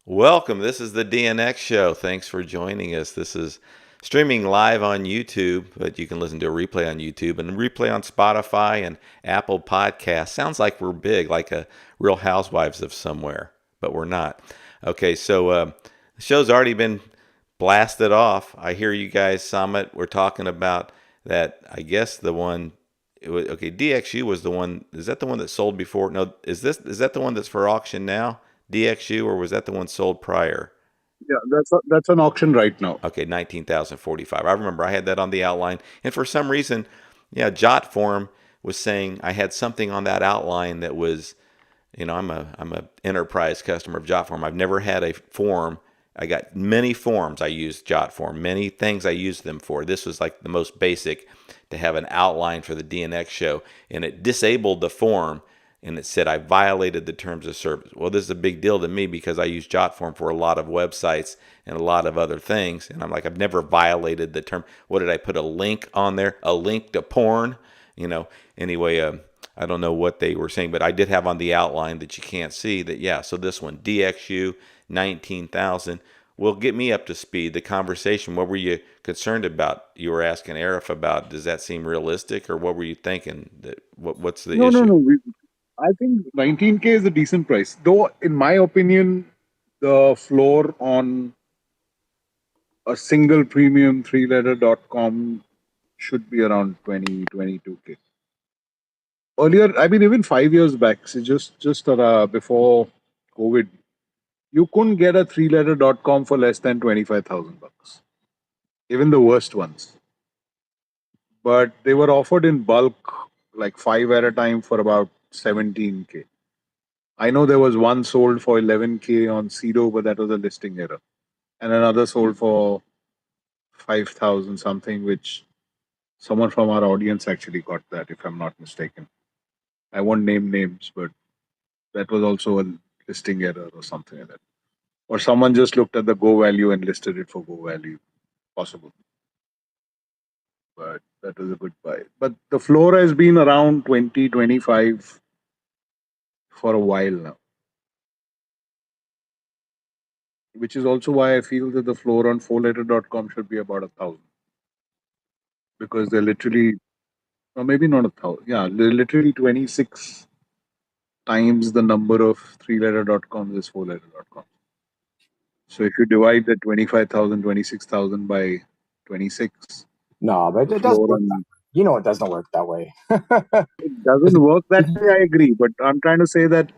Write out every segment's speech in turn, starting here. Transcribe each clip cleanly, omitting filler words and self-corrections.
Welcome. This is the DNX Show. Thanks for joining us. This is streaming live on YouTube, but you can listen to a replay on YouTube and replay on Spotify and Apple Podcasts. Sounds like we're big, like a Real Housewives of somewhere, but we're not. Okay, so the show's already been blasted off. I hear you guys, Summit. We're talking about that. I guess the one. Okay, DXU was the one. Is that the one that sold before? No, is that the one that's for auction now? DXU, or was that the one sold prior? Yeah, that's an auction right now. Okay, 19,045. I remember I had that on the outline, and for some reason, yeah, Jot Form was saying I had something on that outline that was, I'm a enterprise customer of JotForm. I've never had a form. I got many forms I used JotForm, many things I used them for. This was like the most basic, to have an outline for the DNX show, and it disabled the form, and it said I violated the terms of service. Well, this is a big deal to me because I use JotForm for a lot of websites and a lot of other things, and I'm like, I've never violated the term. What did I put a link on there? A link to porn? Anyway, I don't know what they were saying, but I did have on the outline that you can't see that, yeah, so this one, DXU 19,000, will get me up to speed. The conversation, what were you concerned about? You were asking Arif about, does that seem realistic, or what were you thinking? What's the No, no, issue? no. I think 19K is a decent price. Though, in my opinion, the floor on a single premium three-letter.com should be around 20, 22K. Earlier, I mean, even 5 years back, so just before COVID, you couldn't get a three-letter.com for less than 25,000 bucks. Even the worst ones. But they were offered in bulk, like five at a time for about 17K. I know there was one sold for 11K on Cedo, but that was a listing error. And another sold for 5,000 something, which someone from our audience actually got that, if I'm not mistaken. I won't name names, but that was also a listing error or something like that. Or someone just looked at the go value and listed it for go value. Possible. But that was a good buy. But the floor has been around 20, 25 for a while now, which is also why I feel that the floor on fourletter.com should be about 1,000, because they're literally, or maybe not 1,000, yeah, they're literally 26 times the number of three-letter.coms is four-letter.com. So if you divide the 25,000, 26,000 by 26, No, but the it doesn't floor work that on, way. You know it doesn't work that way. it doesn't work that way, I agree. But I'm trying to say that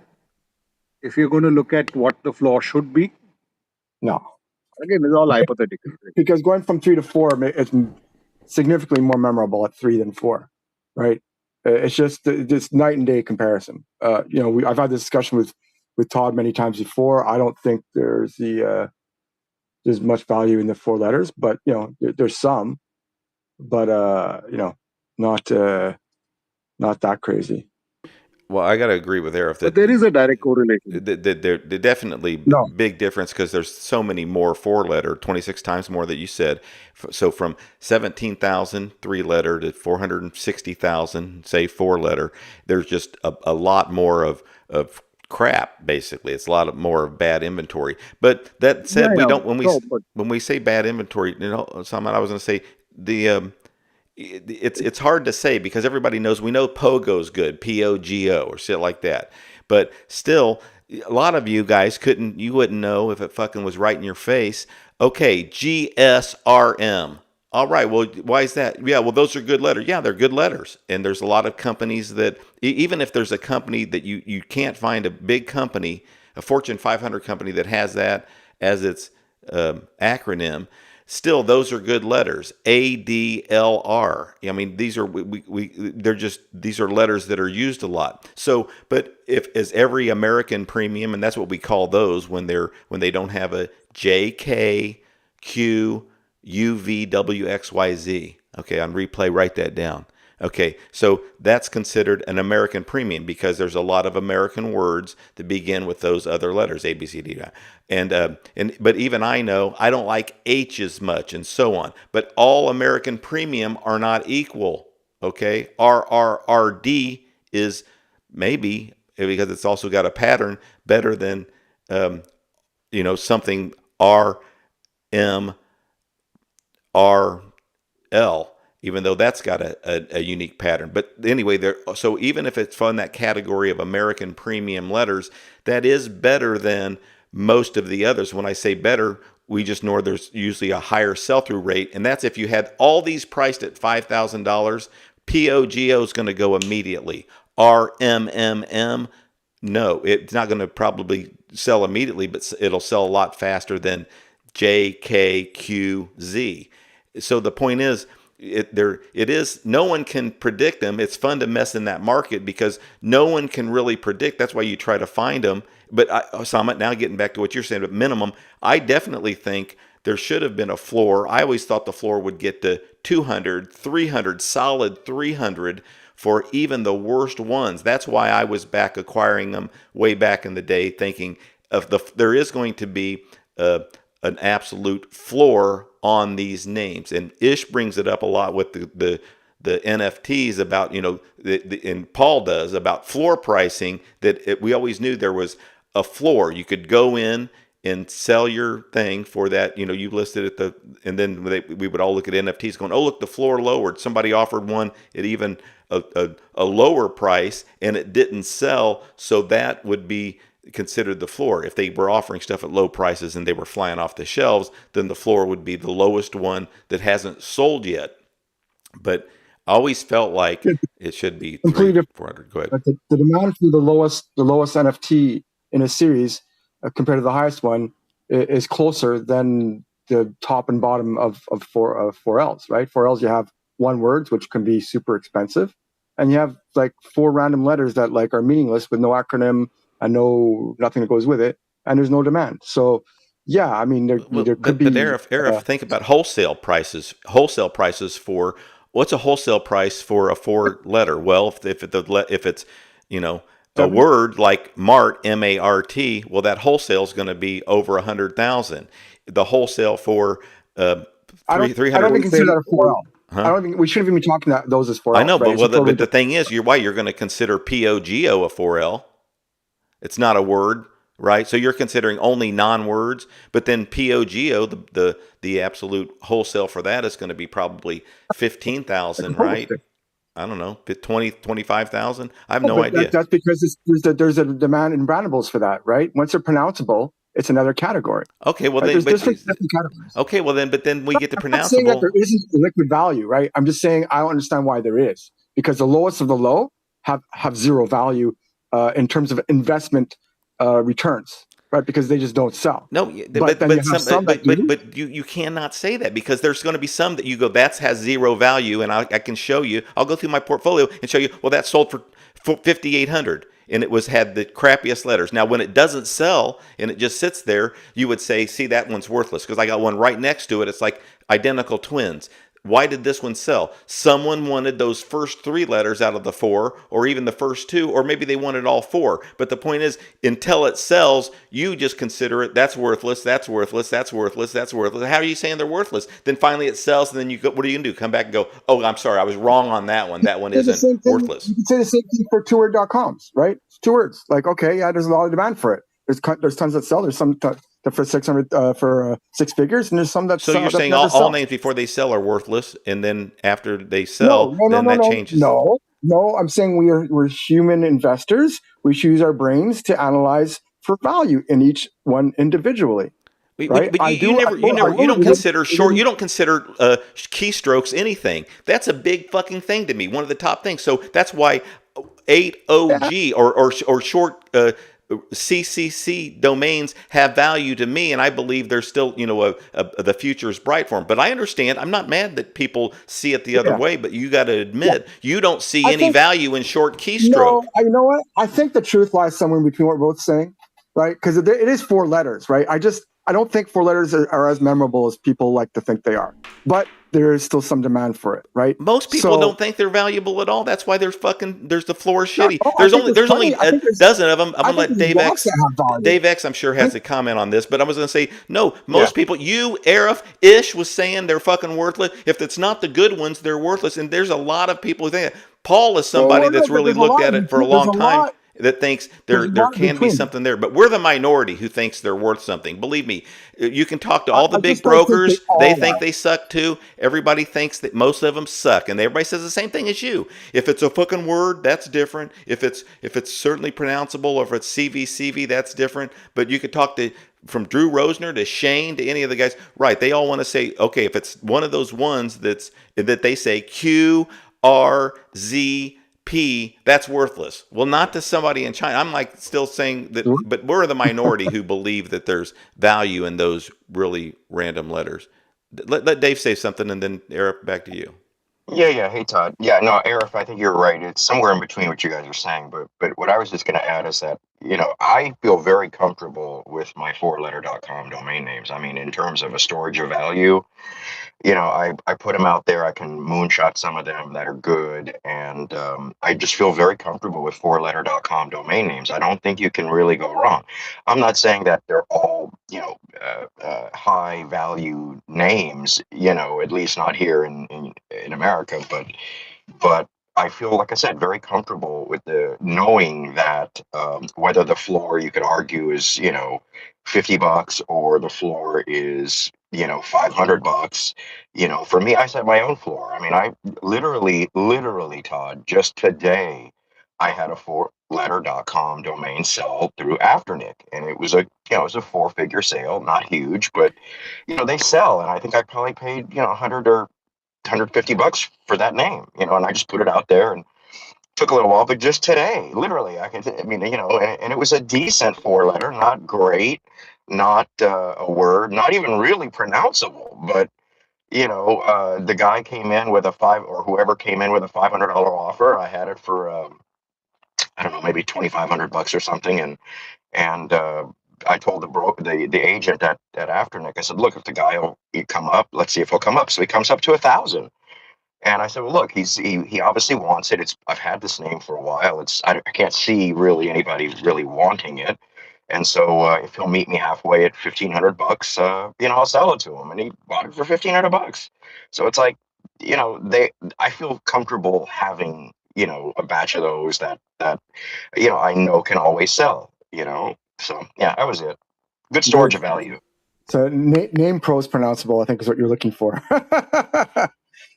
if you're going to look at what the floor should be, No, again, it's all hypothetical. Right? because going from 3 to 4, it's significantly more memorable at 3 than 4, right? It's just this night and day comparison. I've had this discussion with Todd many times before. I don't think there's much value in the 4 letters, but there's some, but not that crazy. Well, I got to agree with Arif But that there is a direct correlation. they're definitely No, big difference because there's so many more four letter, 26 times more that you said. So from 17,000 3 letter to 460,000, say 4 letter, there's just a lot more of crap. Basically, it's a lot more of bad inventory. But that Yeah, said, we yeah. don't No, but when we say bad inventory, someone I was going to say the it's hard to say because everybody knows, we know Pogo's good, Pogo or shit like that. But still, a lot of you guys you wouldn't know if it fucking was right in your face. Okay, GSRM. All right, well, why is that? Yeah, well, those are good letters. Yeah, they're good letters. And there's a lot of companies that, even if there's a company that you can't find a big company, a Fortune 500 company that has that as its acronym, still those are good letters. ADLR. I mean, these are they're just, these are letters that are used a lot. So, but if as every American premium, and that's what we call those when they don't have a JKQUVWXYZ. Okay, on replay, write that down. Okay, so that's considered an American premium because there's a lot of American words that begin with those other letters, A, B, C, D, and but even I know I don't like H as much, and so on. But all American premium are not equal. Okay, RRRD is maybe, because it's also got a pattern, better than something R M R L, even though that's got a unique pattern. But anyway, so even if it's in that category of American premium letters, that is better than most of the others. When I say better, we just know there's usually a higher sell-through rate, and that's if you had all these priced at $5,000, POGO is going to go immediately. RMMM, no, it's not going to probably sell immediately, but it'll sell a lot faster than JKQZ. So the point is, no one can predict them. It's fun to mess in that market because no one can really predict. That's why you try to find them. But so I'm now getting back to what you're saying, but minimum, I definitely think there should have been a floor. I always thought the floor would get to 200, 300, solid 300 for even the worst ones. That's why I was back acquiring them way back in the day, thinking there is going to be an absolute floor on these names. And Ish brings it up a lot with the NFTs about, and Paul does about floor pricing, that we always knew there was a floor. You could go in and sell your thing for that. You listed it, and then we would all look at NFTs going, oh, look, the floor lowered. Somebody offered one at even a lower price and it didn't sell. So that would be considered the floor. If they were offering stuff at low prices and they were flying off the shelves, then the floor would be the lowest one that hasn't sold yet. But I always felt like it should be 300, 400. Go ahead. The demand for the lowest NFT in a series compared to the highest one is closer than the top and bottom of 4Ls, right? 4Ls, you have one words, which can be super expensive, and you have like 4 random letters that like are meaningless with no acronym and nothing that goes with it, and there's no demand. So yeah, I mean there could be. But Arif, think about wholesale prices. Wholesale prices for what's a wholesale price for a 4-letter? Well, if it's a word like Mart, M-A-R-T, well, that wholesale is going to be over 100,000. The wholesale for 300. I don't think consider that a 4L. Huh? I don't think we shouldn't even be talking about those as 4L. I know, right? but the thing is, you're going to consider POGO a 4L. It's not a word, right? So you're considering only non-words, but then POGO, the absolute wholesale for that is going to be probably 15,000, right? I don't know, 20, 25,000. I have no idea. That's because there's a demand in brandables for that, right? Once they're pronounceable, it's another category. Okay, well, right? There's different categories. Okay, well but then we get to pronounceable. I'm not saying that there isn't a liquid value, right? I'm just saying I don't understand why there is, because the lowest of the low have zero value in terms of investment returns, right? Because they just don't sell. No, but you cannot say that, because there's going to be some that you go, that has zero value, and I can show you. I'll go through my portfolio and show you. Well, that sold for $5,800, and it had the crappiest letters. Now, when it doesn't sell and it just sits there, you would say, see, that one's worthless, because I got one right next to it. It's like identical twins. Why did this one sell? Someone wanted those first 3 letters out of the 4, or even the first 2, or maybe they wanted all 4. But the point is, until it sells, you just consider it, that's worthless, that's worthless, that's worthless, that's worthless. How are you saying they're worthless? Then finally it sells, and then you go, what are you going to do? Come back and go, oh, I'm sorry, I was wrong on that one. That one isn't worthless. You can say the same thing for 2word.coms, right? It's 2 words. Like, okay, yeah, there's a lot of demand for it. There's tons that sell. There's some for 600 for 6 figures, and there's some that so sell. You're saying all names before they sell are worthless, and then after they sell, that changes. No, I'm saying we're human investors. We use our brains to analyze for value in each one individually. Right? But you don't consider keystrokes anything. That's a big fucking thing to me. One of the top things. So that's why 8OG or short CCC domains have value to me, and I believe there's still, the future is bright for them. But I understand. I'm not mad that people see it the other way, but you got to admit you don't see any value in short keystroke. No, you know what? I think the truth lies somewhere in between what we're both saying, right? Because it is 4 letters, right? I don't think 4 letters are as memorable as people like to think they are, but there is still some demand for it, right? Most people don't think they're valuable at all. That's why there's the floor is shitty. There's only a dozen of them. I'm going to let Dave X. Dave X, I'm sure, has a comment on this, but I was going to say, no, most people, you, Arif, Ish was saying they're fucking worthless. If it's not the good ones, they're worthless. And there's a lot of people who think that. Paul is somebody that's really looked at it for a long time. that thinks There's there one can be between. something there, but we're the minority who thinks they're worth something. Believe me, you can talk to all the I big just don't think they brokers. They all think are. they suck too. Everybody thinks that most of them suck, and everybody says the same thing as you. If it's a fucking word, that's different. If it's certainly pronounceable, or if it's CVCV, that's different. But you could talk to from Drew Rosner to Shane to any of the guys. Right? They all want to say, okay, if it's one of those ones that they say QRZP, that's worthless. Well, not to somebody in China. I'm like still saying that, but we're the minority who believe that there's value in those really random letters. Let Dave say something, and then Eric, back to you. Yeah. Hey, Todd. Yeah, no, Arif, I think you're right. It's somewhere in between what you guys are saying. But what I was just going to add is that, I feel very comfortable with my fourletter.com domain names. I mean, in terms of a storage of value, I put them out there. I can moonshot some of them that are good. And I just feel very comfortable with fourletter.com domain names. I don't think you can really go wrong. I'm not saying that they're all, high value names, at least not here in America, but I feel, like I said, very comfortable with the knowing that whether the floor you could argue is, $50 or the floor is, $500. For me, I set my own floor. I mean, I literally, Todd, just today, I had a fourletter.com domain sell through Afternic, and it was a four-figure sale, not huge, but they sell, and I think I probably paid 100 or $150 for that name, and I just put it out there and took a little while, but just today, literally, I mean, and it was a decent four letter, not great, not a word, not even really pronounceable, but the guy came in with or whoever came in with a $500 offer. I had it for, I don't know, maybe $2,500 or something. And I told the agent at Afternic, I said, look, if the guy will come up, let's see if he'll come up. So he comes up to 1,000. And I said, well, look, he obviously wants it. I've had this name for a while. I can't see really anybody really wanting it. And so if he'll meet me halfway at $1,500, I'll sell it to him. And he bought it for $1,500. So it's like, I feel comfortable having, a batch of those that I know can always sell, So yeah, that was it. Good storage of value. So name pros pronounceable, I think, is what you're looking for.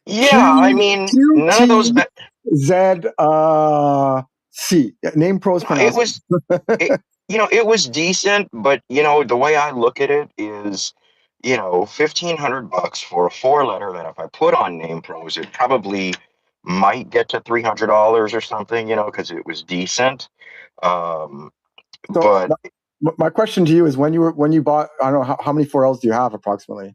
Yeah, I mean, none of those. C. Name pros pronounceable. It was decent, but the way I look at it is, $1,500 for a four letter that if I put on name pros, it probably might get to $300 or something, because it was decent. But my question to you is, when you bought, I don't know how many 4Ls do you have approximately?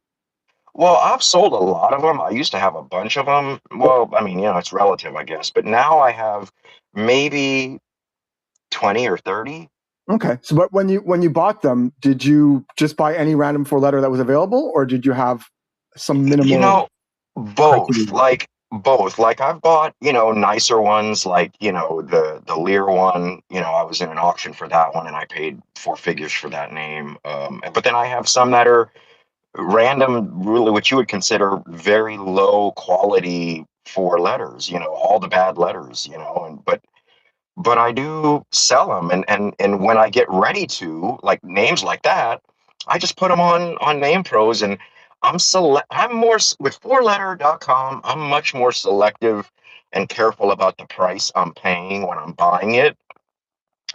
Well, I've sold a lot of them. I used to have a bunch of them. Well, I mean, it's relative, I guess. But now I have maybe 20 or 30. Okay. So, but when you bought them, did you just buy any random four letter that was available, or did you have some minimal? Both. Like I've bought, nicer ones, like, the Lear one. I was in an auction for that one, and I paid four figures for that name. But then I have some that are random, really what you would consider very low quality four letters, all the bad letters, and but I do sell them, and when I get ready to, like names like that, I just put them on name pros, and I'm more with fourletter.com. I'm much more selective and careful about the price I'm paying when I'm buying it.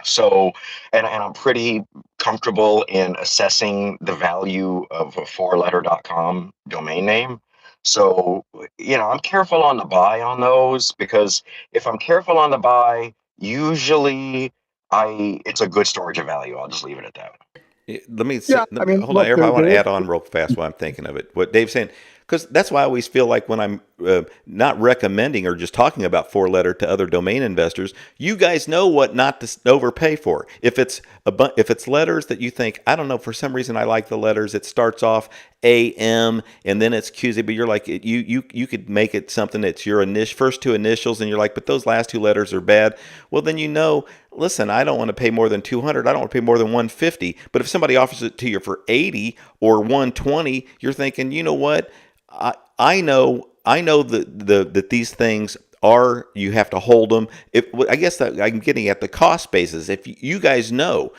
So, and I'm pretty comfortable in assessing the value of a fourletter.com domain name. So, I'm careful on the buy on those, because if I'm careful on the buy, usually it's a good storage of value. I'll just leave it at that. Let me say, I mean, hold on, Eric. I want to add on real fast while I'm thinking of it. What Dave's saying, because that's why I always feel like when I'm not recommending or just talking about four letter to other domain investors, you guys know what not to overpay for. If it's if it's letters that you think, I don't know, for some reason I like the letters. It starts off AM and then it's QZ, but you're like you could make it something that's your first two initials, and you're like, but those last two letters are bad. Well, then listen, I don't want to pay more than 200. I don't want to pay more than 150. But if somebody offers it to you for 80 or 120, you're thinking, you know what? I know that these things or you have to hold them. I guess that I'm getting at the cost basis. If you guys know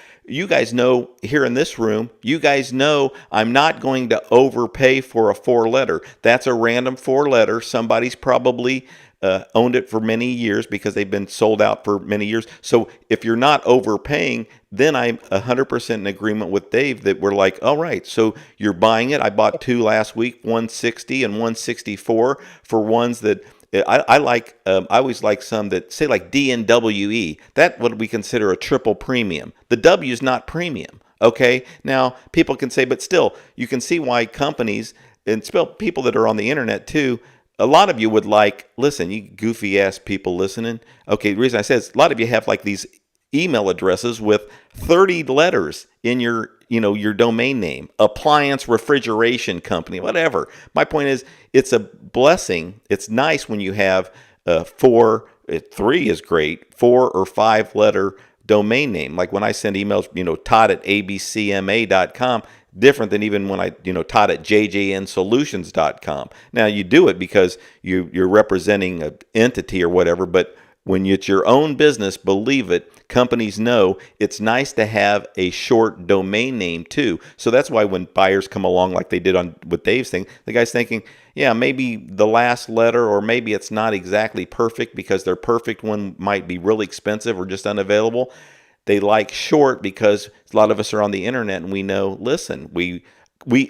here in this room, you guys know I'm not going to overpay for a 4-letter. That's a random 4-letter. Somebody's probably owned it for many years because they've been sold out for many years. So if you're not overpaying, then I'm 100% in agreement with Dave that we're like, all right, so you're buying it. I bought 2 last week, 160 and 164 for ones that I like. I always like some that say like DNWE. That what we consider a triple premium. The W is not premium. Okay, now people can say, but still, you can see why companies and still people that are on the internet too. A lot of you would like, listen, you goofy ass people listening. Okay, the reason I said is a lot of you have like these email addresses with 30 letters in your domain name, appliance refrigeration company, whatever. My point is, it's a blessing. It's nice when you have 3 is great, 4 or 5 letter domain name. Like when I send emails, Todd at abcma.com, different than even when I, Todd at jjnsolutions.com. Now you do it because you're representing an entity or whatever, but when it's your own business, believe it, companies know it's nice to have a short domain name too. So that's why when buyers come along like they did with Dave's thing, the guy's thinking, yeah, maybe the last letter or maybe it's not exactly perfect because their perfect one might be really expensive or just unavailable. They like short because a lot of us are on the internet and we know, listen, we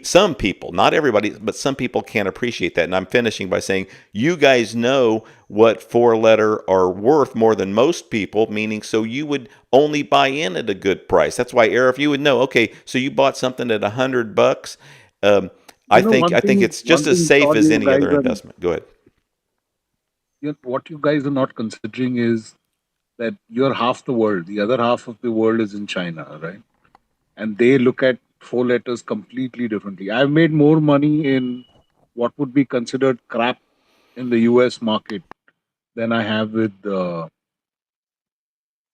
some people, not everybody, but some people can't appreciate that. And I'm finishing by saying, you guys know what 4-letter are worth more than most people, meaning so you would only buy in at a good price. That's why, Arif, you would know, okay, so you bought something at $100. I think it's just as safe as any other investment. Go ahead. What you guys are not considering is that you're half the world. The other half of the world is in China, right? And they look at 4-letters completely differently. I've made more money in what would be considered crap in the US market than I have with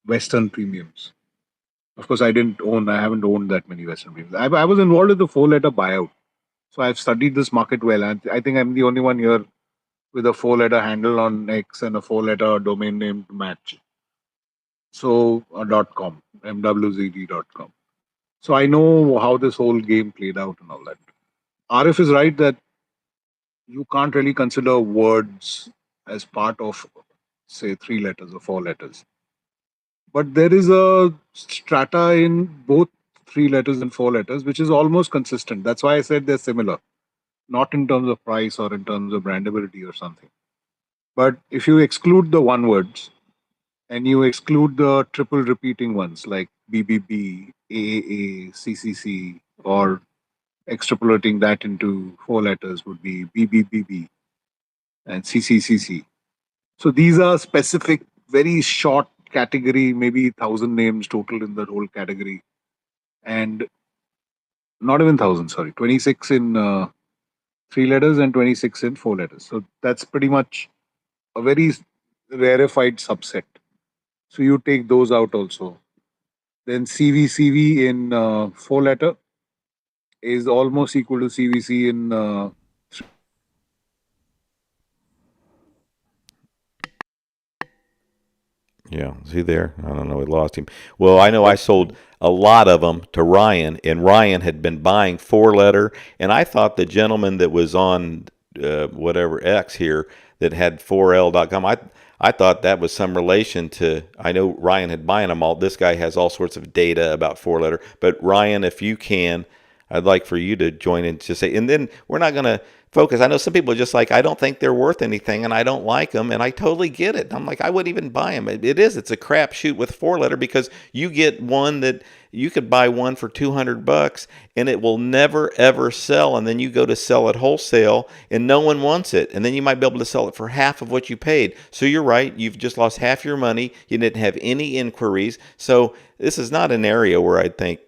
Western premiums. Of course, I haven't owned that many Western premiums. I was involved with the 4-letter buyout. So I've studied this market well. And I think I'm the only one here with a 4-letter handle on X and a 4-letter domain name to match. So, .com, mwzd.com. So I know how this whole game played out and all that. Arif is right that you can't really consider words as part of, say, 3 letters or 4 letters. But there is a strata in both 3 letters and 4 letters, which is almost consistent. That's why I said they're similar, not in terms of price or in terms of brandability or something. But if you exclude the one words and you exclude the triple repeating ones like BBB, AAA, CCC, or extrapolating that into 4 letters would be BBBB and CCCC. So these are specific, very short category, maybe 1,000 names total in the whole category. And not even 1,000, sorry, 26 in 3 letters and 26 in 4 letters. So that's pretty much a very rarefied subset. So you take those out also. Then CVCV in 4-letter is almost equal to CVC in Yeah, is he there? I don't know. We lost him. Well, I know I sold a lot of them to Ryan, and Ryan had been buying 4-letter, and I thought the gentleman that was on whatever X here that had 4L.com, I thought that was some relation to, I know Ryan had buying them all. This guy has all sorts of data about 4-letter. But Ryan, if you can, I'd like for you to join in to say, and then we're not going to focus. I know some people are just like, I don't think they're worth anything and I don't like them. And I totally get it. I'm like, I wouldn't even buy them. It's a crapshoot with 4-letter because you get one that you could buy one for $200 and it will never ever sell. And then you go to sell it wholesale and no one wants it. And then you might be able to sell it for half of what you paid. So you're right. You've just lost half your money. You didn't have any inquiries. So this is not an area where I think,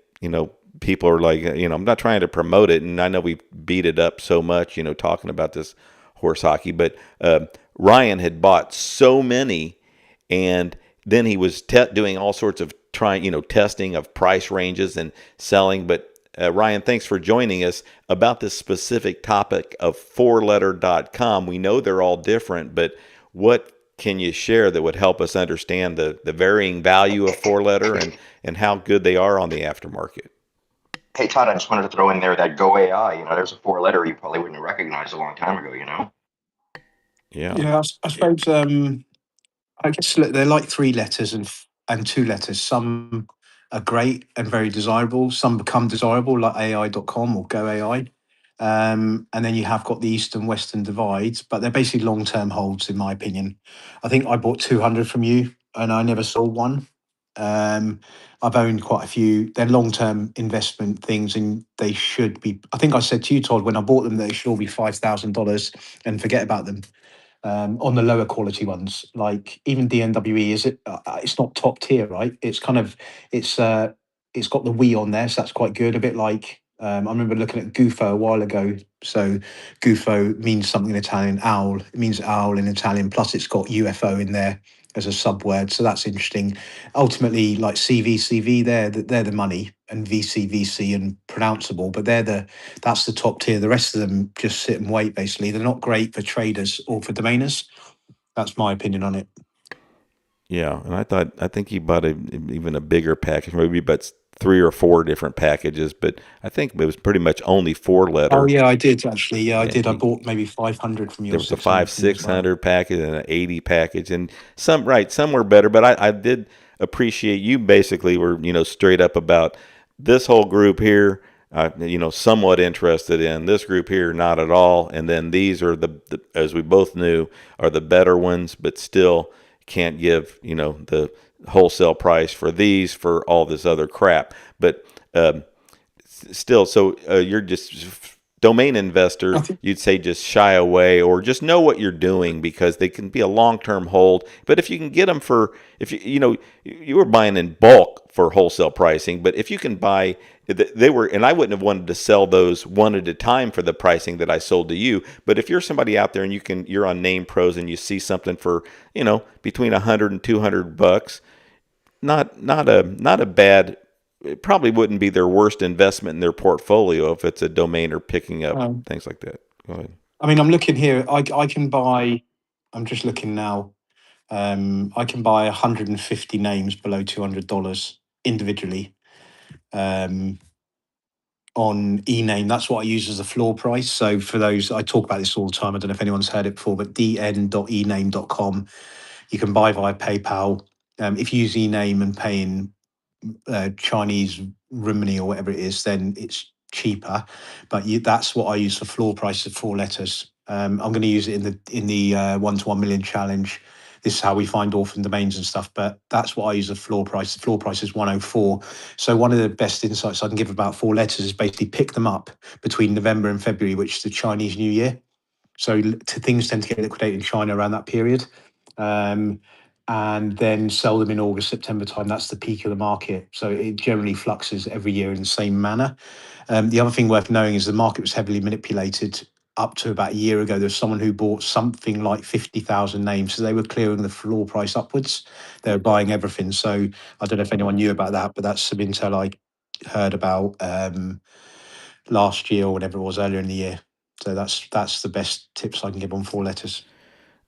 people are like, I'm not trying to promote it. And I know we beat it up so much, talking about this horse hockey, but Ryan had bought so many and then he was doing all sorts of testing of price ranges and selling. But Ryan, thanks for joining us about this specific topic of 4letter.com. We know they're all different, but what can you share that would help us understand the varying value of 4-letter and how good they are on the aftermarket? Hey, Todd, I just wanted to throw in there that Go AI, there's a 4-letter you probably wouldn't have recognized a long time ago. Yeah. Yeah, I suppose. I guess they're like 3 letters and 2 letters. Some are great and very desirable. Some become desirable, like AI.com or Go AI. And then you have got the East and Western divides, but they're basically long-term holds, in my opinion. I think I bought 200 from you, and I never sold one. I've owned quite a few. They're long-term investment things, and they should be. I think I said to you, Todd, when I bought them, they should all be $5,000, and forget about them. On the lower quality ones, like even DNWE, is it? It's not top tier, right? It's kind of it's got the we on there, so that's quite good. A bit like I remember looking at Gufo a while ago. So Gufo means something in Italian. Owl, it means owl in Italian. Plus, it's got UFO in there as a subword, so that's interesting. Ultimately, like CVCV, they're the money, and VCVC and pronounceable, but that's the top tier. The rest of them just sit and wait. Basically, they're not great for traders or for domainers. That's my opinion on it. Yeah, and I think he bought even a bigger package, maybe but 3 or 4 different packages, but I think it was pretty much only 4-letter. Oh yeah, I did actually. Yeah, I did. I he- bought maybe 500 from you. There or was a 600 from you as well. 600 package and an 80 package, and some were better, but I did appreciate you basically were straight up about this whole group here. Somewhat interested in this group here, not at all, and then these are the as we both knew are the better ones, but still can't give the wholesale price for these for all this other crap. But still, so you're just domain investor, you'd say just shy away or just know what you're doing because they can be a long-term hold. But if you can get them if you were buying in bulk for wholesale pricing, but if you can buy, and I wouldn't have wanted to sell those one at a time for the pricing that I sold to you. But if you're somebody out there and you're on Name Pros and you see something for, between $100 and $200, not a bad. It probably wouldn't be their worst investment in their portfolio if it's a domain or picking up things like that. Go ahead. I mean, I'm looking here. I can buy. I'm just looking now. I can buy 150 names below $200 individually. On eName, that's what I use as a floor price. So for those, I talk about this all the time. I don't know if anyone's heard it before, but dn.ename.com. You can buy via PayPal. If you use eName and pay in Chinese renminbi or whatever it is, then it's cheaper. But that's what I use for floor price of 4 letters. I'm going to use it in the 1 to 1 million challenge. This is how we find orphan domains and stuff. But that's what I use the floor price. The floor price is 104. So one of the best insights I can give about 4 letters is basically pick them up between November and February, which is the Chinese New Year. So things tend to get liquidated in China around that period. And then sell them in August, September time. That's the peak of the market. So it generally fluxes every year in the same manner. The other thing worth knowing is the market was heavily manipulated up to about a year ago. There was someone who bought something like 50,000 names. So they were clearing the floor price upwards. They were buying everything. So I don't know if anyone knew about that, but that's some intel I heard about last year or whatever it was earlier in the year. So that's the best tips I can give on 4 letters.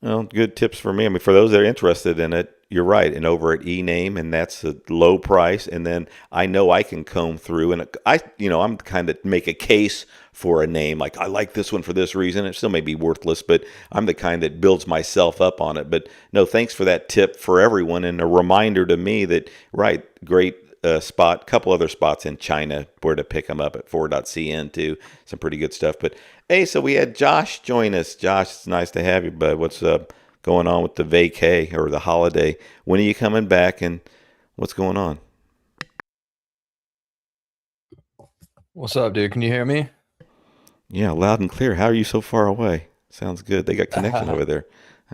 Well, good tips for me. I mean, for those that are interested in it, you're right. And over at eName, and that's a low price. And then I know I can comb through, and I'm kind of make a case for a name. Like I like this one for this reason. It still may be worthless, but I'm the kind that builds myself up on it. But no, thanks for that tip for everyone, and a reminder to me that great. Spot, couple other spots in China where to pick them up at 4.cn too. Some pretty good stuff. But hey, so we had Josh join us. Josh, it's nice to have you, bud. What's going on with the vacay or the holiday? When are you coming back, and what's going on? What's up, dude? Can you hear me? Yeah, loud and clear. How are you so far away? Sounds good. They got connection over there.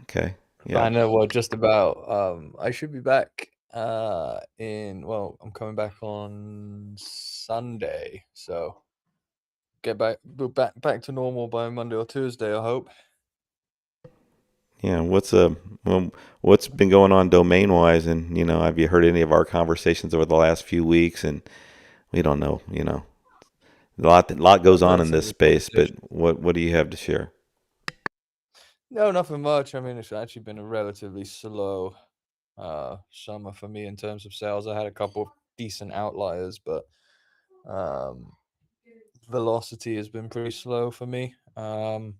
Okay. Yeah. I know. Well, just about. I should be back I'm coming back on Sunday, so get back to normal by Monday or Tuesday, I hope. Yeah, what's been going on domain wise, and have you heard any of our conversations over the last few weeks? And we don't know, a lot goes on in this space, but what do you have to share? No, nothing much. I mean, it's actually been a relatively slow summer for me in terms of sales. I had a couple of decent outliers, but um, velocity has been pretty slow for me. But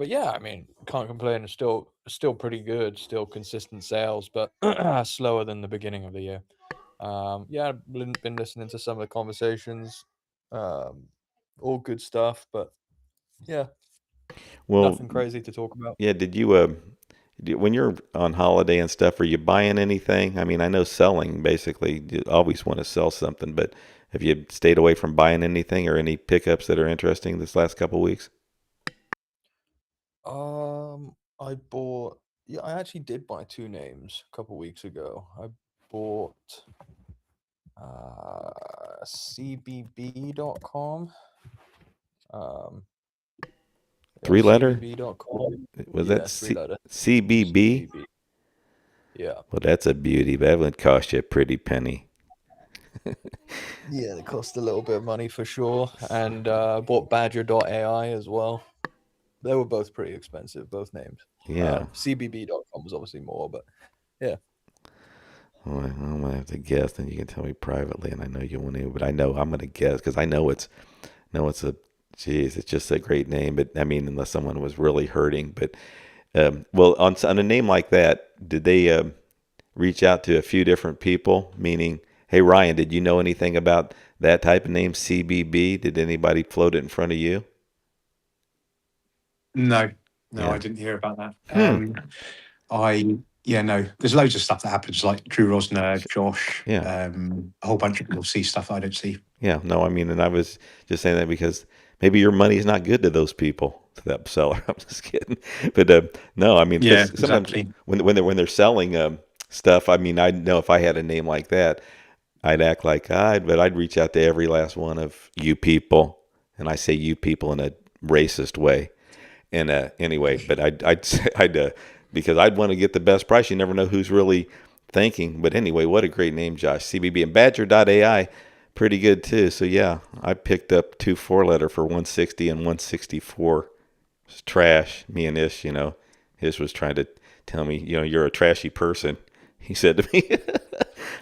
yeah, I mean, can't complain. It's still pretty good, still consistent sales, but slower than the beginning of the year. Yeah, I've been listening to some of the conversations. Um, all good stuff, but yeah, Well, nothing crazy to talk about. yeah. Did you when you're on holiday and stuff, are you buying anything? I mean, I know selling basically you always want to sell something, but have you stayed away from buying anything or any pickups that are interesting this last couple of weeks? I bought. Yeah, I actually did buy two names a couple weeks ago. I bought cbb.com. Um, yeah, 3 letter? cbb.com. Was that Yeah, three letter. CBB? CBB. Yeah. Well, that's a beauty. That would cost you a pretty penny. Yeah, they cost a little bit of money for sure. And bought badger.ai as well. They were both pretty expensive, both names. Yeah. cbb.com was obviously more, but yeah. Well, I'm gonna have to guess, and you can tell me privately. And I know you won't even, but I know I'm gonna guess because I know it's a, geez, it's just a great name. But I mean, unless someone was really hurting. But well, on a name like that, did they reach out to a few different people? Meaning, hey Ryan, did you know anything about that type of name, CBB? Did anybody float it in front of you? No, Yeah. I didn't hear about that. Hmm. No, there's loads of stuff that happens, like Drew Rosner, Josh, Yeah. a whole bunch of people see stuff I don't see. Yeah, no, I mean, and I was just saying that because maybe your money's not good to those people, to that seller. I'm just kidding, but no, I mean, Yeah, because sometimes exactly. when they're selling stuff, I mean, I know if I had a name like that, I'd act like I'd reach out to every last one of you people, and I say you people in a racist way, and anyway, but I'd say because I'd want to get the best price. You never know who's really thinking, but anyway, what a great name, Josh. CBB and Badger.ai. Pretty good too. So yeah, I picked up 2 4 letter for 160 and 164. It's trash. Me and Ish, Ish was trying to tell me, you're a trashy person. He said to me.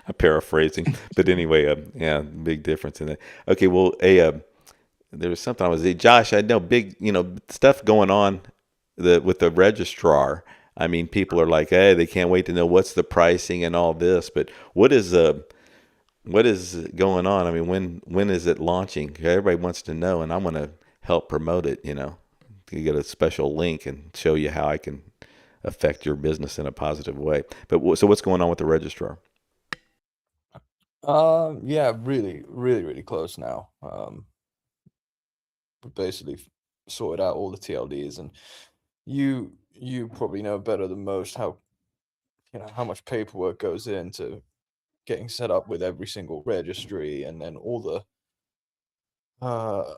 I'm paraphrasing, but anyway, yeah, big difference in that. Okay, well, there was something I was Josh. I know big, stuff going on with the registrar. I mean, people are like, hey, they can't wait to know what's the pricing and all this. But what is going on? I mean, when is it launching? Everybody wants to know, and I want to help promote it. To get a special link and show you how I can affect your business in a positive way. But so what's going on with the registrar? Yeah, really, really, really close now. We basically sorted out all the TLDs, and you probably know better than most how how much paperwork goes into getting set up with every single registry, and then all the a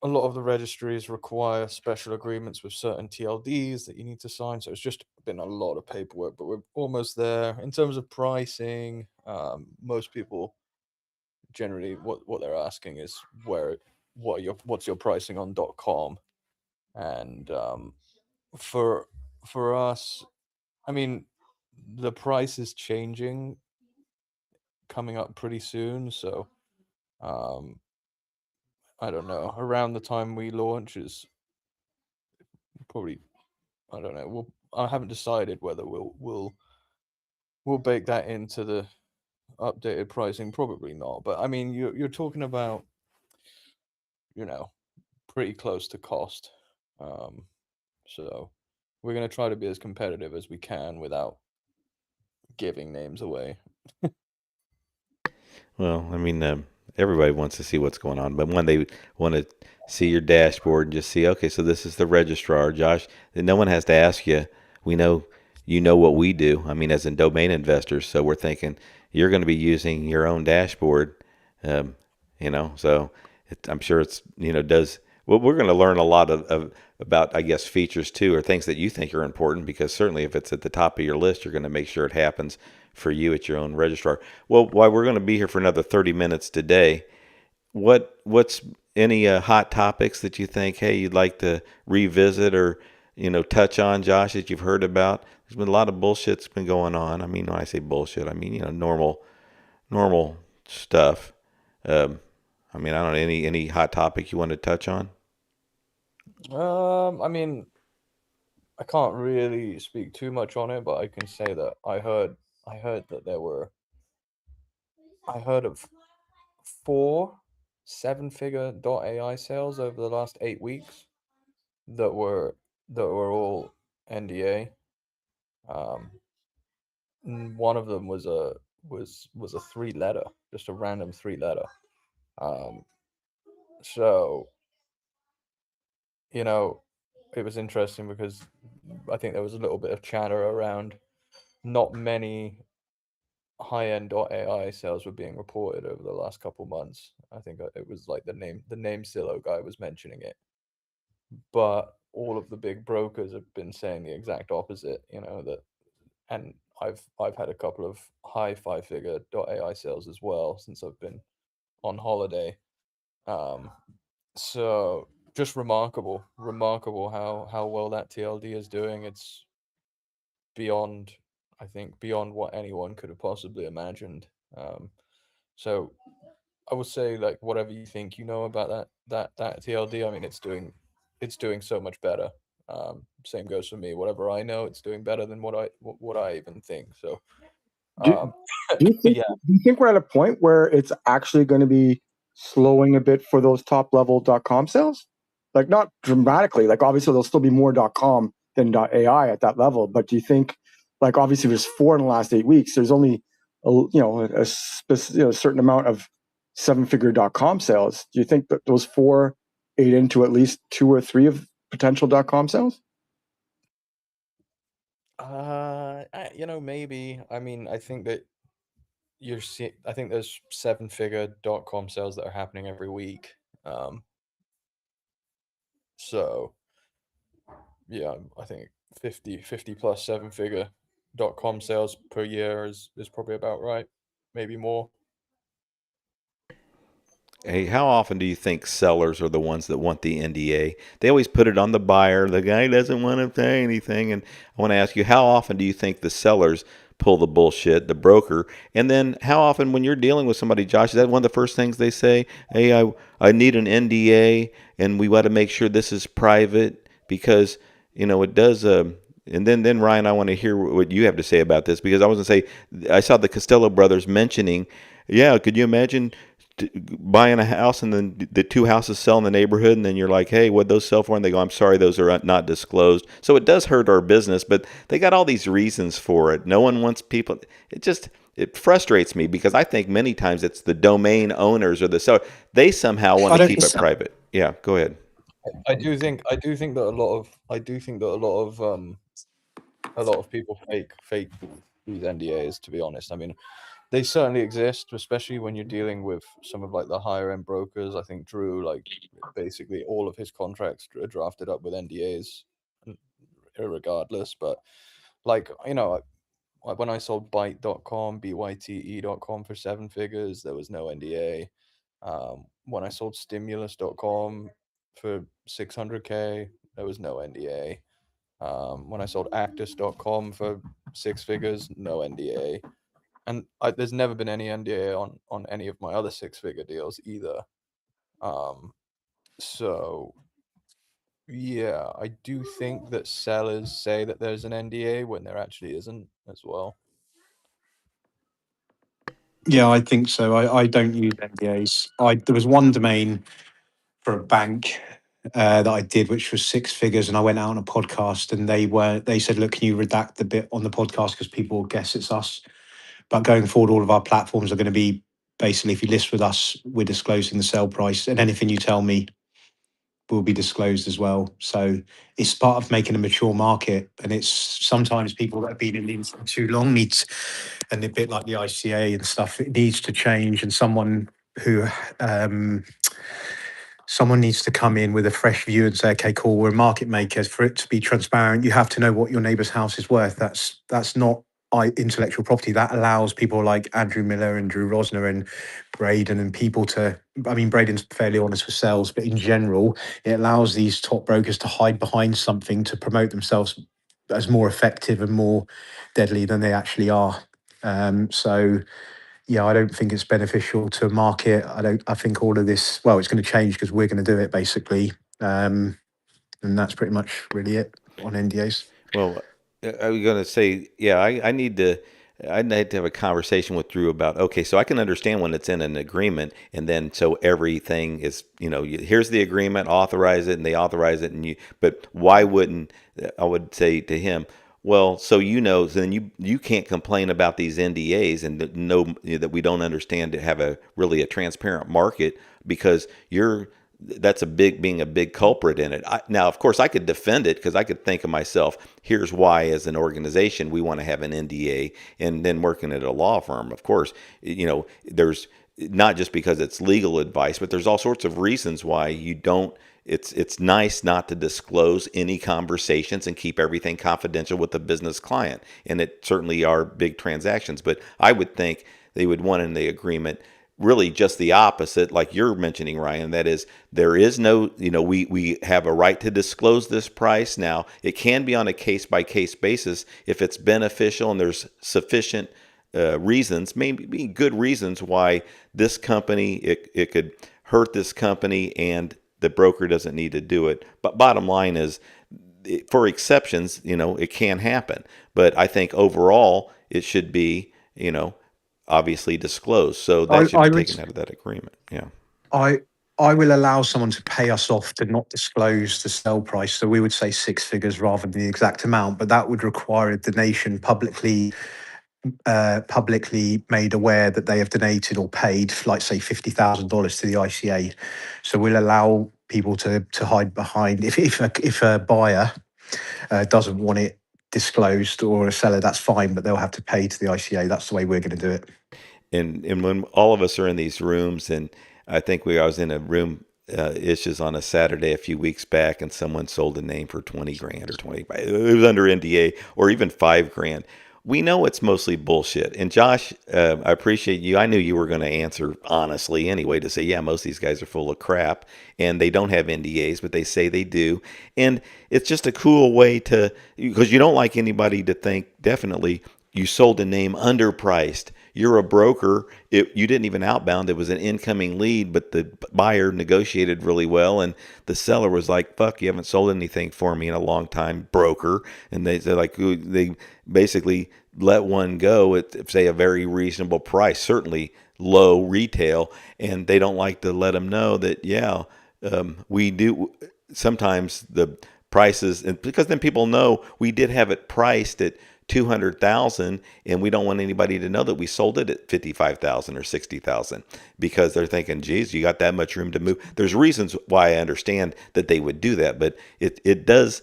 lot of the registries require special agreements with certain TLDs that you need to sign. So it's just been a lot of paperwork, but we're almost there. In terms of pricing, most people generally what they're asking is what's your pricing on .com, and for us, I mean, the price is changing, coming up pretty soon. So um, I don't know. Around the time we launch is probably, I don't know. I haven't decided whether we'll bake that into the updated pricing. Probably not. But I mean, you're talking about, you know pretty close to cost. Um, so we're gonna try to be as competitive as we can without giving names away. Well, I mean, everybody wants to see what's going on, but when they want to see your dashboard and just see, okay, so this is the registrar, Josh. Then no one has to ask you. We know you know what we do. I mean, as in domain investors, so we're thinking you're going to be using your own dashboard. Um, so I'm sure it's does. Well, we're going to learn a lot of about, I guess, features too, or things that you think are important, because certainly if it's at the top of your list, you're going to make sure it happens for you at your own registrar. Well, while we're going to be here for another 30 minutes today, what's any hot topics that you think, hey, you'd like to revisit or touch on, Josh, that you've heard about? There's been a lot of bullshit's been going on. I mean, when I say bullshit, I mean normal stuff. I mean, I don't know, any hot topic you want to touch on? I mean, I can't really speak too much on it, but I can say that I heard that I heard of 4 7-figure .ai sales over the last 8 weeks that were all NDA. One of them was a 3-letter, just a random 3-letter. So it was interesting because I think there was a little bit of chatter around not many high-end .ai sales were being reported over the last couple months. I think it was like the name Zillow guy was mentioning it, but all of the big brokers have been saying the exact opposite. And I've had a couple of high 5-figure .ai sales as well since I've been on holiday. So just remarkable how well that TLD is doing. It's beyond, I think, beyond what anyone could have possibly imagined. So I would say, like, whatever you think about that TLD, I mean, it's doing so much better. Same goes for me. Whatever I know, it's doing better than what I even think. So Do, do you think yeah. do you think we're at a point where it's actually going to be slowing a bit for those top level .com sales? Like not dramatically. Like obviously there'll still be more .com than .ai at that level. But do you think, like obviously there's 4 in the last 8 weeks. There's only a certain amount of 7-figure .com sales. Do you think that those 4 ate into at least 2 or 3 of potential .com sales? Maybe. I mean, I think that I think there's 7-figure .com sales that are happening every week. So yeah, I think 50 plus 7-figure .com sales per year is probably about right, maybe more. Hey, how often do you think sellers are the ones that want the NDA? They always put it on the buyer. The guy doesn't want to say anything. And I want to ask you, how often do you think the sellers pull the bullshit, the broker? And then how often, when you're dealing with somebody, Josh, is that one of the first things they say? Hey, I need an NDA, and we want to make sure this is private because it does. And then Ryan, I want to hear what you have to say about this, because I was going to say, I saw the Costello brothers mentioning, yeah, could you imagine buying a house and then the 2 houses sell in the neighborhood, and then you're like, hey, what those sell for? And they go, I'm sorry, those are not disclosed. So it does hurt our business, but they got all these reasons for it. No one wants people. It frustrates me because I think many times it's the domain owners or the seller. They somehow want to keep it private. Yeah, go ahead. I do think that a lot of people fake these NDAs, to be honest. I mean, they certainly exist, especially when you're dealing with some of like the higher end brokers. I think Drew, like, basically all of his contracts are drafted up with NDAs, regardless. But like, when I sold byte.com, byte.com for 7 figures, there was no NDA. When I sold stimulus.com for 600K, there was no NDA. When I sold actus.com for 6 figures, no NDA. And there's never been any NDA on any of my other 6-figure deals either. So yeah, I do think that sellers say that there's an NDA when there actually isn't as well. Yeah, I think so. I don't use NDAs. There was one domain for a bank that I did, which was 6 figures, and I went out on a podcast, and they said, look, can you redact the bit on the podcast because people will guess it's us. But going forward, all of our platforms are going to be basically, if you list with us, we're disclosing the sale price, and anything you tell me will be disclosed as well. So it's part of making a mature market, and it's sometimes people that have been in the industry too long needs, and a bit like the ICA and stuff, it needs to change, and someone needs to come in with a fresh view and say, okay, cool, we're market makers. For it to be transparent, you have to know what your neighbour's house is worth. That's not intellectual property that allows people like Andrew Miller and Drew Rosner and Braden and people to, I mean, Braden's fairly honest for sales, but in general, it allows these top brokers to hide behind something to promote themselves as more effective and more deadly than they actually are. So yeah, I don't think it's beneficial to market. I think all of this, well, it's going to change because we're going to do it basically. And that's pretty much really it on NDAs. Well, I was going to say, yeah, I need to. I need to have a conversation with Drew about, okay, so I can understand when it's in an agreement, and then so everything is, here's the agreement, authorize it, and they authorize it, but why wouldn't, I would say to him, well, so then you can't complain about these NDAs and know that we don't understand to have a transparent market because that's being a big culprit in it. Now, of course, I could defend it because I could think of myself, here's why as an organization we want to have an NDA, and then working at a law firm, of course, there's not just because it's legal advice, but there's all sorts of reasons why you don't. It's nice not to disclose any conversations and keep everything confidential with the business client. And it certainly are big transactions, but I would think they would want in the agreement really just the opposite, like you're mentioning, Ryan. That is, there is no, we have a right to disclose this price. Now, it can be on a case by case basis if it's beneficial and there's sufficient reasons, maybe good reasons why this company, it could hurt this company and the broker doesn't need to do it. But bottom line is, for exceptions, it can happen. But I think overall it should be, obviously disclosed. So that should be taken out of that agreement. Yeah. I will allow someone to pay us off to not disclose the sell price. So we would say 6 figures rather than the exact amount, but that would require a donation publicly made aware that they have donated or paid, like say $50,000 to the ICA. So we'll allow people to hide behind if a buyer doesn't want it disclosed, or a seller, that's fine, but they'll have to pay to the ICA. That's the way we're going to do it. And when all of us are in these rooms, and I think I was in a room issues on a Saturday a few weeks back, and someone sold a name for 20 grand or 20. It was under NDA, or even 5 grand. We know it's mostly bullshit. And Josh, I appreciate you. I knew you were going to answer honestly anyway to say, yeah, most of these guys are full of crap and they don't have NDAs, but they say they do. And it's just a cool way because you don't like anybody to think definitely you sold a name underpriced. You're a broker. You didn't even outbound. It was an incoming lead, but the buyer negotiated really well. And the seller was like, fuck, you haven't sold anything for me in a long time, broker. And they basically let one go at, say, a very reasonable price, certainly low retail. And they don't like to let them know that, we do. Sometimes the prices, and because then people know we did have it priced at 200,000, and we don't want anybody to know that we sold it at 55,000 or 60,000 because they're thinking, geez, you got that much room to move. There's reasons why I understand that they would do that, but it does.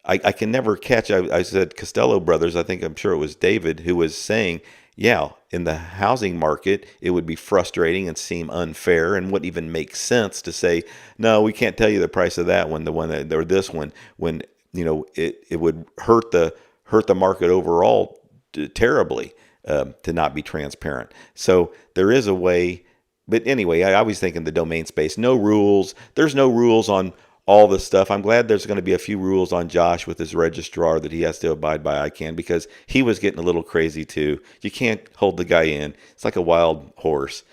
I can never catch. I said Costello Brothers. I'm sure it was David who was saying, yeah, in the housing market, it would be frustrating and seem unfair and wouldn't even make sense to say, no, we can't tell you the price of that one, or this one, when it would hurt the market overall terribly to not be transparent. So there is a way, but anyway, I always think in the domain space, no rules. There's no rules on all this stuff. I'm glad there's going to be a few rules on Josh with his registrar that he has to abide by, because he was getting a little crazy too. You can't hold the guy in. It's like a wild horse.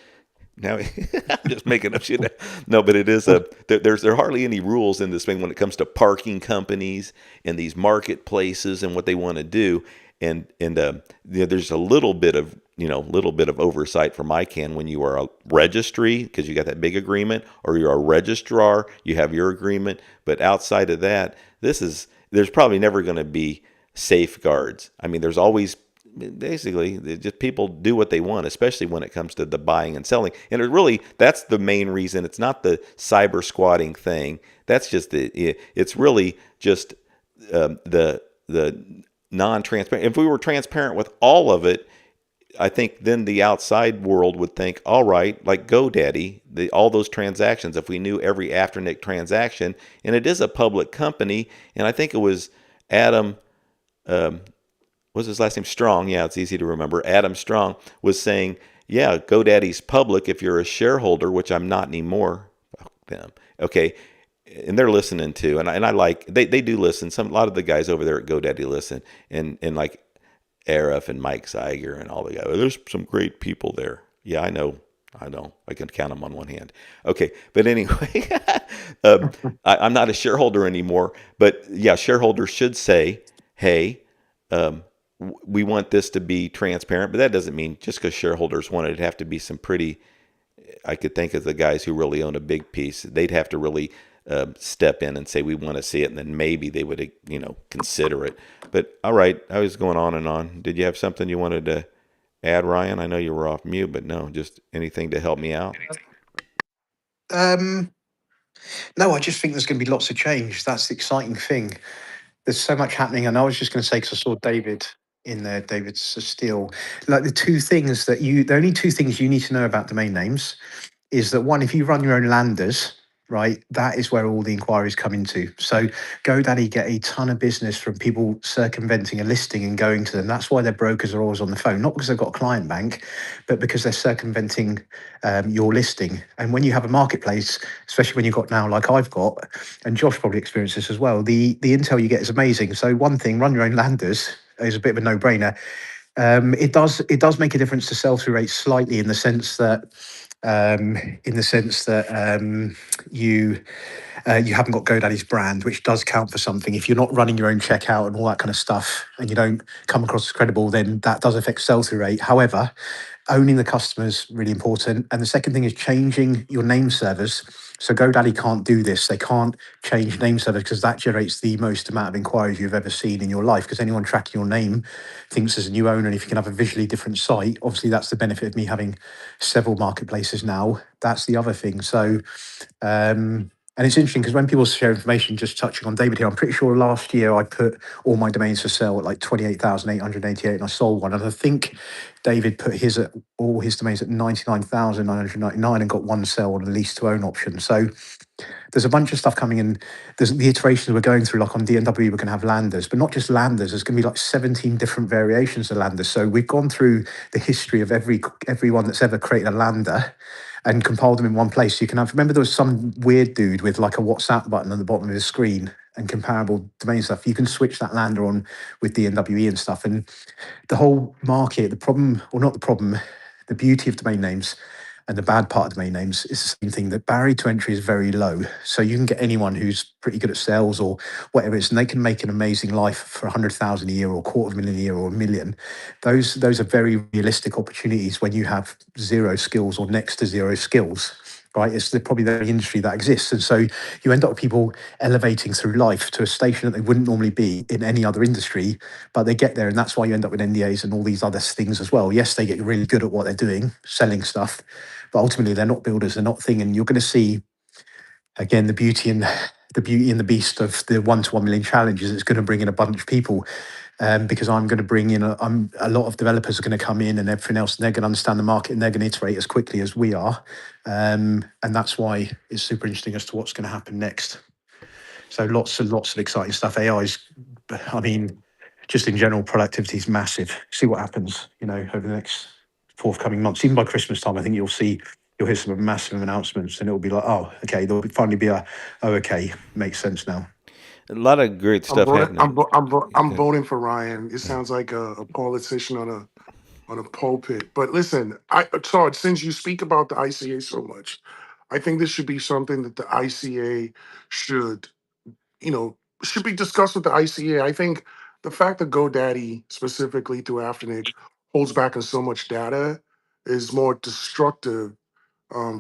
Now, I'm just making up shit. No, but it is there are hardly any rules in this thing when it comes to parking companies and these marketplaces and what they want to do. And there's a little bit of oversight from ICANN when you are a registry, because you got that big agreement, or you're a registrar, you have your agreement. But outside of that, there's probably never going to be safeguards. I mean, there's always, basically, just people do what they want, especially when it comes to the buying and selling. And that's the main reason. It's not the cyber squatting thing. That's just it's really just the non-transparent. If we were transparent with all of it, I think then the outside world would think, all right, like GoDaddy, all those transactions, if we knew every Afternic transaction, and it is a public company, and I think it was Adam what's his last name? Strong. Yeah, it's easy to remember. Adam Strong was saying, yeah, GoDaddy's public if you're a shareholder, which I'm not anymore. Fuck them. Okay. And they're listening too. And I like, they do listen. A lot of the guys over there at GoDaddy listen. And like Arif and Mike Zeiger and all the guys. There's some great people there. Yeah, I know. I know. I can count them on one hand. Okay, but anyway, I'm not a shareholder anymore. But yeah, shareholders should say, "Hey, we want this to be transparent." But that doesn't mean just because shareholders want it, it'd have to be some pretty. I could think of the guys who really own a big piece. They'd have to really step in and say we want to see it, and then maybe they would, consider it. But all right, I was going on and on. Did you have something you wanted to add, Ryan? I know you were off mute, but no, just anything to help me out. No, I just think there's going to be lots of change. That's the exciting thing. There's so much happening, and I was just going to say, because I saw David in there, David Steele, like the only two things you need to know about domain names is that one, if you run your own landers, right, that is where all the inquiries come into. So GoDaddy get a ton of business from people circumventing a listing and going to them. That's why their brokers are always on the phone, not because they've got a client bank, but because they're circumventing your listing. And when you have a marketplace, especially when you've got now, like I've got, and Josh probably experienced this as well, the intel you get is amazing. So one thing, run your own landers is a bit of a no-brainer. It does make a difference to sell-through rates slightly in the sense that you haven't got GoDaddy's brand, which does count for something. If you're not running your own checkout and all that kind of stuff, and you don't come across as credible, then that does affect sell-through rate. However, owning the customer is really important. And the second thing is changing your name servers. So GoDaddy can't do this. They can't change name servers because that generates the most amount of inquiries you've ever seen in your life, because anyone tracking your name thinks as a new owner, and if you can have a visually different site, obviously that's the benefit of me having several marketplaces now. That's the other thing. So and it's interesting because when people share information, just touching on David here, I'm pretty sure last year I put all my domains for sale at like 28,888 and I sold one. And I think David put all his domains at 99,999 and got one sale on a lease to own option. So there's a bunch of stuff coming in. There's the iterations we're going through, like on DNW, we're going to have landers, but not just landers. There's going to be like 17 different variations of landers. So we've gone through the history of everyone that's ever created a lander and compiled them in one place. So you can remember there was some weird dude with like a WhatsApp button on the bottom of his screen and comparable domain stuff. You can switch that lander on with DNWE and stuff. And the whole market, the beauty of domain names and the bad part of domain names is the same thing. The barrier to entry is very low. So you can get anyone who's pretty good at sales or whatever it is, and they can make an amazing life for 100,000 a year or 250,000 a year or 1 million. Those are very realistic opportunities when you have zero skills or next to zero skills. Right, it's probably the industry that exists, and so you end up with people elevating through life to a station that they wouldn't normally be in any other industry, but they get there, and that's why you end up with NDAs and all these other things as well. Yes, they get really good at what they're doing, selling stuff, but ultimately they're not builders, they're not thing, and you're going to see again the beauty and the beast of the 1 to 1 million challenges. It's going to bring in a bunch of people. Because I'm going to bring in a lot of developers are going to come in and everything else, and they're going to understand the market and they're going to iterate as quickly as we are. And that's why it's super interesting as to what's going to happen next. So lots of exciting stuff. I mean, just in general, productivity is massive. See what happens, over the next forthcoming months. Even by Christmas time, I think you'll hear some massive announcements, and it'll be like, oh, okay, there'll finally be okay, makes sense now. A lot of great stuff happening. I'm voting for Ryan. It sounds like a politician on a pulpit. But listen, Todd, since you speak about the ICA so much, I think this should be something that the ICA should be discussed with the ICA. I think the fact that GoDaddy, specifically through Afternic, holds back on so much data is more destructive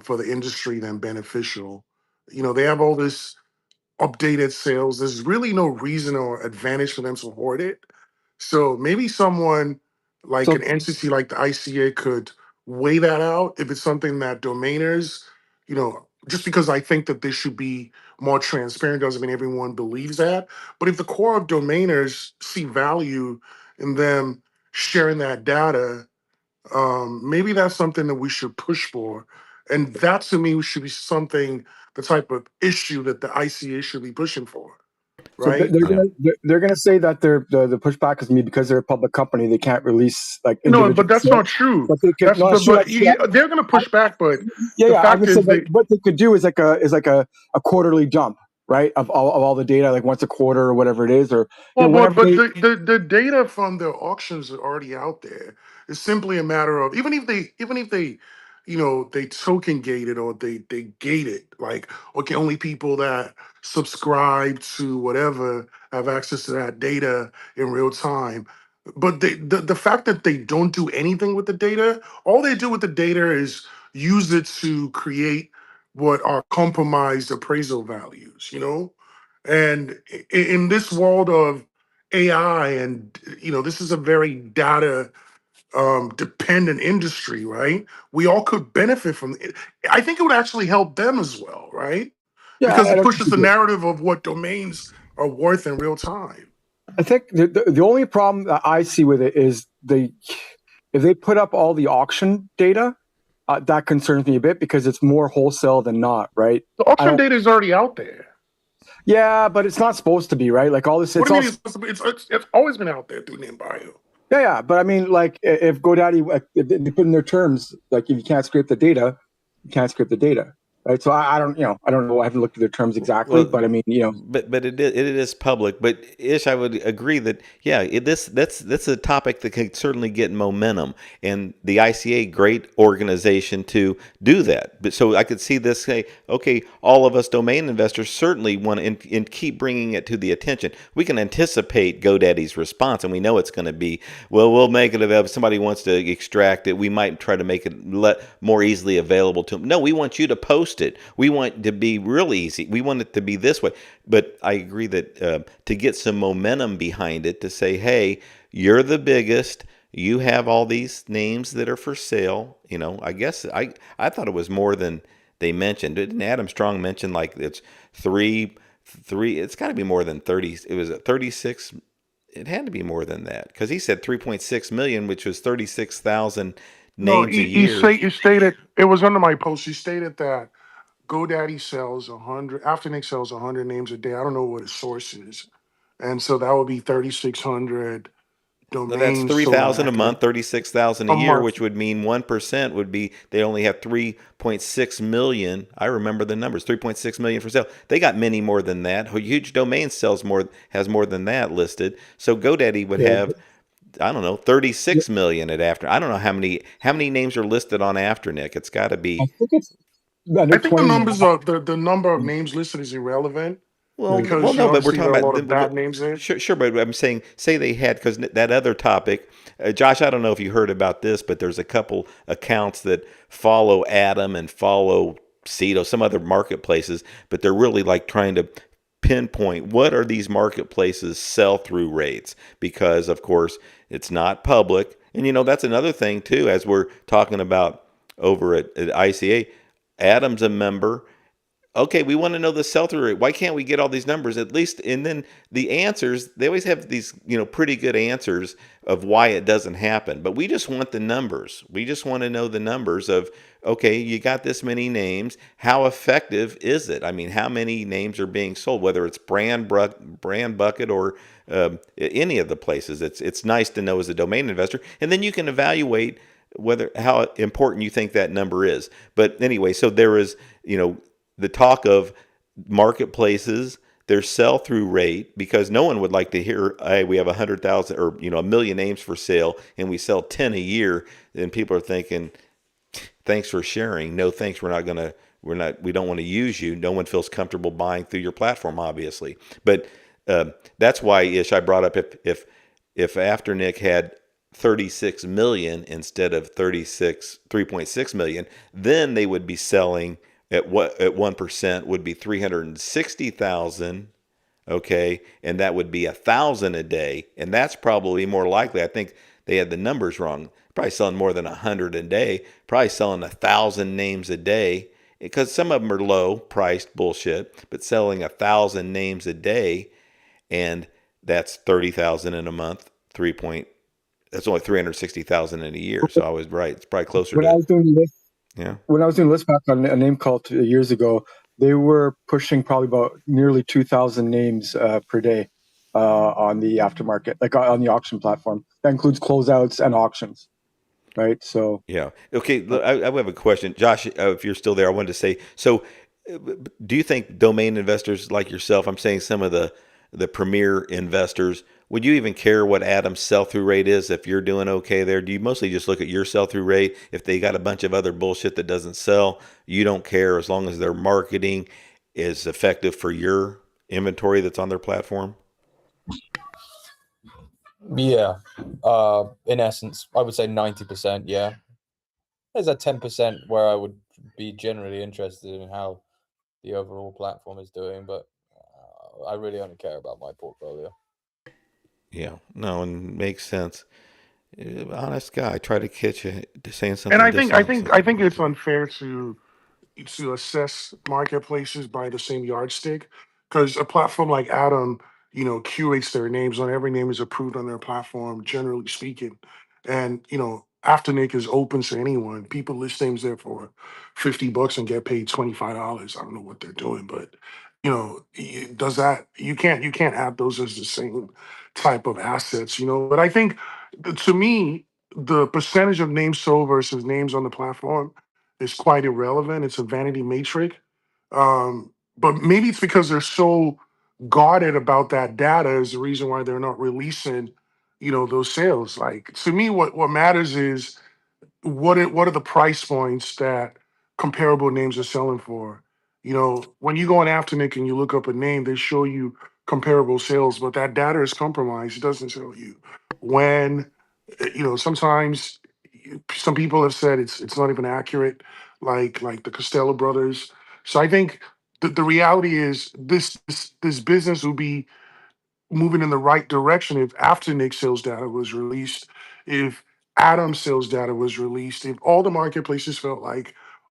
for the industry than beneficial. They have all this updated sales. There's really no reason or advantage for them to hoard it. So maybe someone like So an entity like the ICA could weigh that out if it's something that domainers, just because I think that this should be more transparent doesn't mean everyone believes that. But if the core of domainers see value in them sharing that data, maybe that's something that we should push for. And that to me should be something, the type of issue that the ICA should be pushing for. So right? they're gonna say that the pushback is me because they're a public company. They can't release like No, but individual that's not sales, true. but they could. That's No, the that's true. but That's true. they're going to I, push back. But yeah, the yeah. I fact would say is, that what they could do is like a quarterly dump, right? Of all the data, like once a quarter or whatever it is, or well, whenever but they. the data from the auctions are already out there. It's simply a matter of even if they they token gate it or they gate it like okay only people that subscribe to whatever have access to that data in real time. But the fact that they don't do anything with the data, all they do with the data is use it to create what are compromised appraisal values. And in this world of AI, and this is a very data dependent industry, right? We all could benefit from it. I think it would actually help them as well, right? Yeah, Because I it don't pushes think the they do. narrative of what domains are worth in real time. I think the only problem that I see with it is if they put up all the auction data, that concerns me a bit because it's more wholesale than not, right? The I auction don't. data is already out there. Yeah, but it's not supposed to be, right? Like all this, What it's do you all. mean? It's always been out there through Nimbio. Yeah, yeah, but I mean, like, if GoDaddy, like, if they put in their terms, like, if you can't scrape the data, you can't scrape the data, right? So I don't, I don't know. I haven't looked at their terms exactly, Well, but I mean, but it is public. But Ish, I would agree that yeah, that's a topic that can certainly get momentum, and the ICA great organization to do that. But so I could see this say, okay, all of us domain investors certainly want to and keep bringing it to the attention. We can anticipate GoDaddy's response, and we know it's going to be well. We'll make it available. If somebody wants to extract it, we might try to make it more easily available to them. No, we want you to post it. We want it to be real easy. We want it to be this way. But I agree that to get some momentum behind it, to say, hey, you're the biggest. You have all these names that are for sale. I guess I thought it was more than they mentioned. Didn't Adam Strong mention like it's three? It's got to be more than 30. It was at 36. It had to be more than that because he said 3.6 million, which was 36,000 No, names a year. he stated it was under my post. He stated that GoDaddy sells 100. Afternic sells 100 names a day. I don't know what his source is, and so that would be 3,600 No, that's domains sold 3,000 a after month, 36,000 a a year, month. which would mean 1% would be they only have 3.6 million. I remember the numbers, 3.6 million for sale. They got many more than that. A huge domain has more than that listed. So GoDaddy would yeah, have, I don't know, 36 million at after. I don't know how many names are listed on Afternic. It's got to I be. think it's under I think the 20. numbers are the number of names listed is irrelevant Well, because no, but we're obviously there talking are a about lot of bad names there. sure, but I'm saying, say they had because that other topic, Josh. I don't know if you heard about this, but there's a couple accounts that follow Adam and follow Cedo, some other marketplaces, but they're really like trying to pinpoint what are these marketplaces sell through rates because, of course, it's not public, and that's another thing too. As we're talking about over at ICA, Adam's a member. Okay, we want to know the sell-through rate. Why can't we get all these numbers at least? And then the answers, they always have these, pretty good answers of why it doesn't happen. But we just want the numbers. We just want to know the numbers of, okay, you got this many names. How effective is it? I mean, how many names are being sold? Whether it's Brand Bucket or any of the places, it's nice to know as a domain investor, and then you can evaluate whether how important you think that number is. But anyway, so there is, the talk of marketplaces, their sell-through rate, because no one would like to hear, hey, we have 100,000 or 1 million names for sale and we sell 10 a year. Then people are thinking, thanks for sharing. No, thanks. We don't want to use you. No one feels comfortable buying through your platform, obviously. But that's why, Ish, I brought up if Afternic had 36 million instead of 3.6 million, then they would be selling at 1% would be 360,000. Okay, and that would be 1,000 a day, and that's probably more likely. I think they had the numbers wrong. Probably selling more than 100 a day. Probably selling 1,000 names a day because some of them are low priced bullshit, but selling 1,000 names a day, and that's 30,000 in a month. That's only 360,000 in a year. So I was right. It's probably closer When I to was doing yeah. when I was doing list back on a name call 2 years ago, they were pushing probably about nearly 2,000 names per day on the aftermarket, like on the auction platform. That includes closeouts and auctions, right? So Yeah. Okay. I have a question, Josh. If you're still there, I wanted to say. So, do you think domain investors like yourself? I'm saying some of the premier investors. Would you even care what Adam's sell through rate is if you're doing okay there? Do you mostly just look at your sell through rate? If they got a bunch of other bullshit that doesn't sell, you don't care as long as their marketing is effective for your inventory that's on their platform. Yeah. In essence, I would say 90%. Yeah. There's a 10% where I would be generally interested in how the overall platform is doing, but I really only care about my portfolio. Yeah. No, and makes sense. Honest guy. Try to catch you saying And something I think I dishonest. think I think it's unfair to assess marketplaces by the same yardstick, because a platform like Atom, curates their names. On every name is approved on their platform, generally speaking. And Afternic is open to anyone. People list names there for $50 and get paid $25. I don't know what they're doing, but does that you can't have those as the same type of assets, But I think to me, the percentage of names sold versus names on the platform is quite irrelevant. It's a vanity metric. But maybe it's because they're so guarded about that data is the reason why they're not releasing, those sales. Like, to me, what matters is what are the price points that comparable names are selling for? When you go on Afternic and you look up a name, they show you comparable sales, but that data is compromised. It doesn't tell you when. Sometimes some people have said it's not even accurate, like the Costello brothers. So I think the reality is this business will be moving in the right direction if after Nick sales data was released, if Adam sales data was released, if all the marketplaces felt like,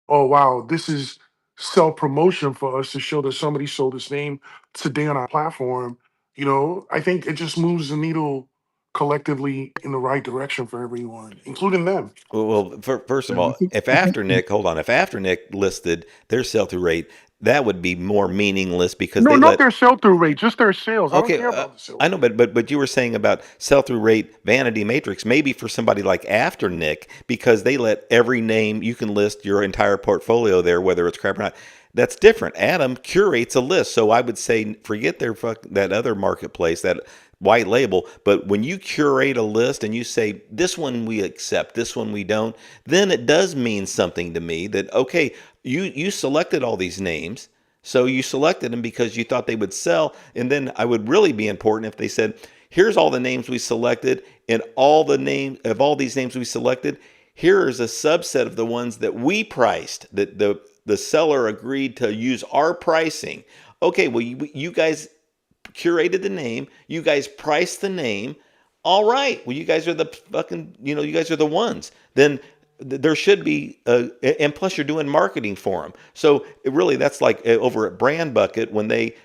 oh wow, this is self promotion for us to show that somebody sold this name today on our platform. I think it just moves the needle collectively in the right direction for everyone, including them. Well, first of And I all, think, if Afternick, hold on, if Afternick listed their sell-through rate, that would be more meaningless because No, they not let. their sell through rate, just their sales. I don't Okay, care about the sell I know, through. but you were saying about sell-through rate vanity matrix, maybe for somebody like Afternick, because they let every name you can list your entire portfolio there, whether it's crap or not. That's different. Adam curates a list, so I would say forget that other marketplace, that white label. But when you curate a list and you say this one we accept, this one we don't, then it does mean something to me that okay, you selected all these names. So you selected them because you thought they would sell. And then I would really be important if they said, here's all the names we selected, and all the name of all these names we selected, here is a subset of the ones that we priced, that the seller agreed to use our pricing. Okay, well, you guys curated the name, you guys priced the name. All right, well, you guys are the fucking, you guys are the ones. Then there should be, and plus you're doing marketing for them. So really, that's like over at Brand Bucket when they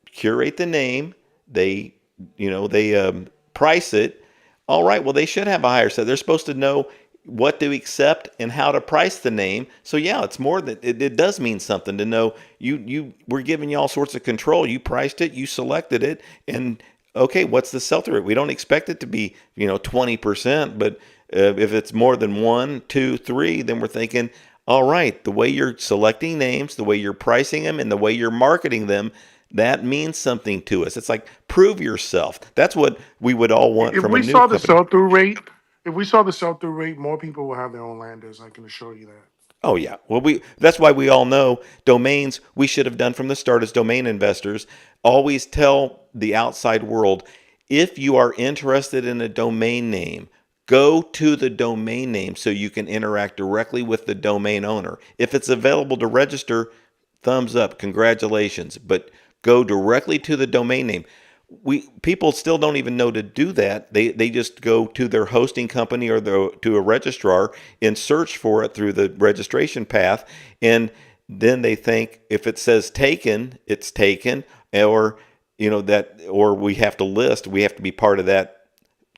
curate the name, they, they price it. All right, well, they should have a higher set. They're supposed to know what to accept and how to price the name. So yeah, it's more that it does mean something to know we're giving you all sorts of control. You priced it, you selected it, and okay, what's the sell through rate? We don't expect it to be 20%, but if it's more than 1, 2, 3, then we're thinking, all right, the way you're selecting names, the way you're pricing them, and the way you're marketing them, that means something to us. It's like prove yourself. That's what we would all want If from a we new saw the company. sell through rate, if we saw the sell through rate, more people will have their own landers. I can assure you that. Oh yeah. Well, that's why we all know domains we should have done from the start as domain investors. Always tell the outside world if you are interested in a domain name, go to the domain name so you can interact directly with the domain owner. If it's available to register, thumbs up, congratulations, but go directly to the domain name. People still don't even know to do that. They just go to their hosting company or to a registrar and search for it through the registration path, and then they think if it says taken, it's taken, or that, or we have to be part of that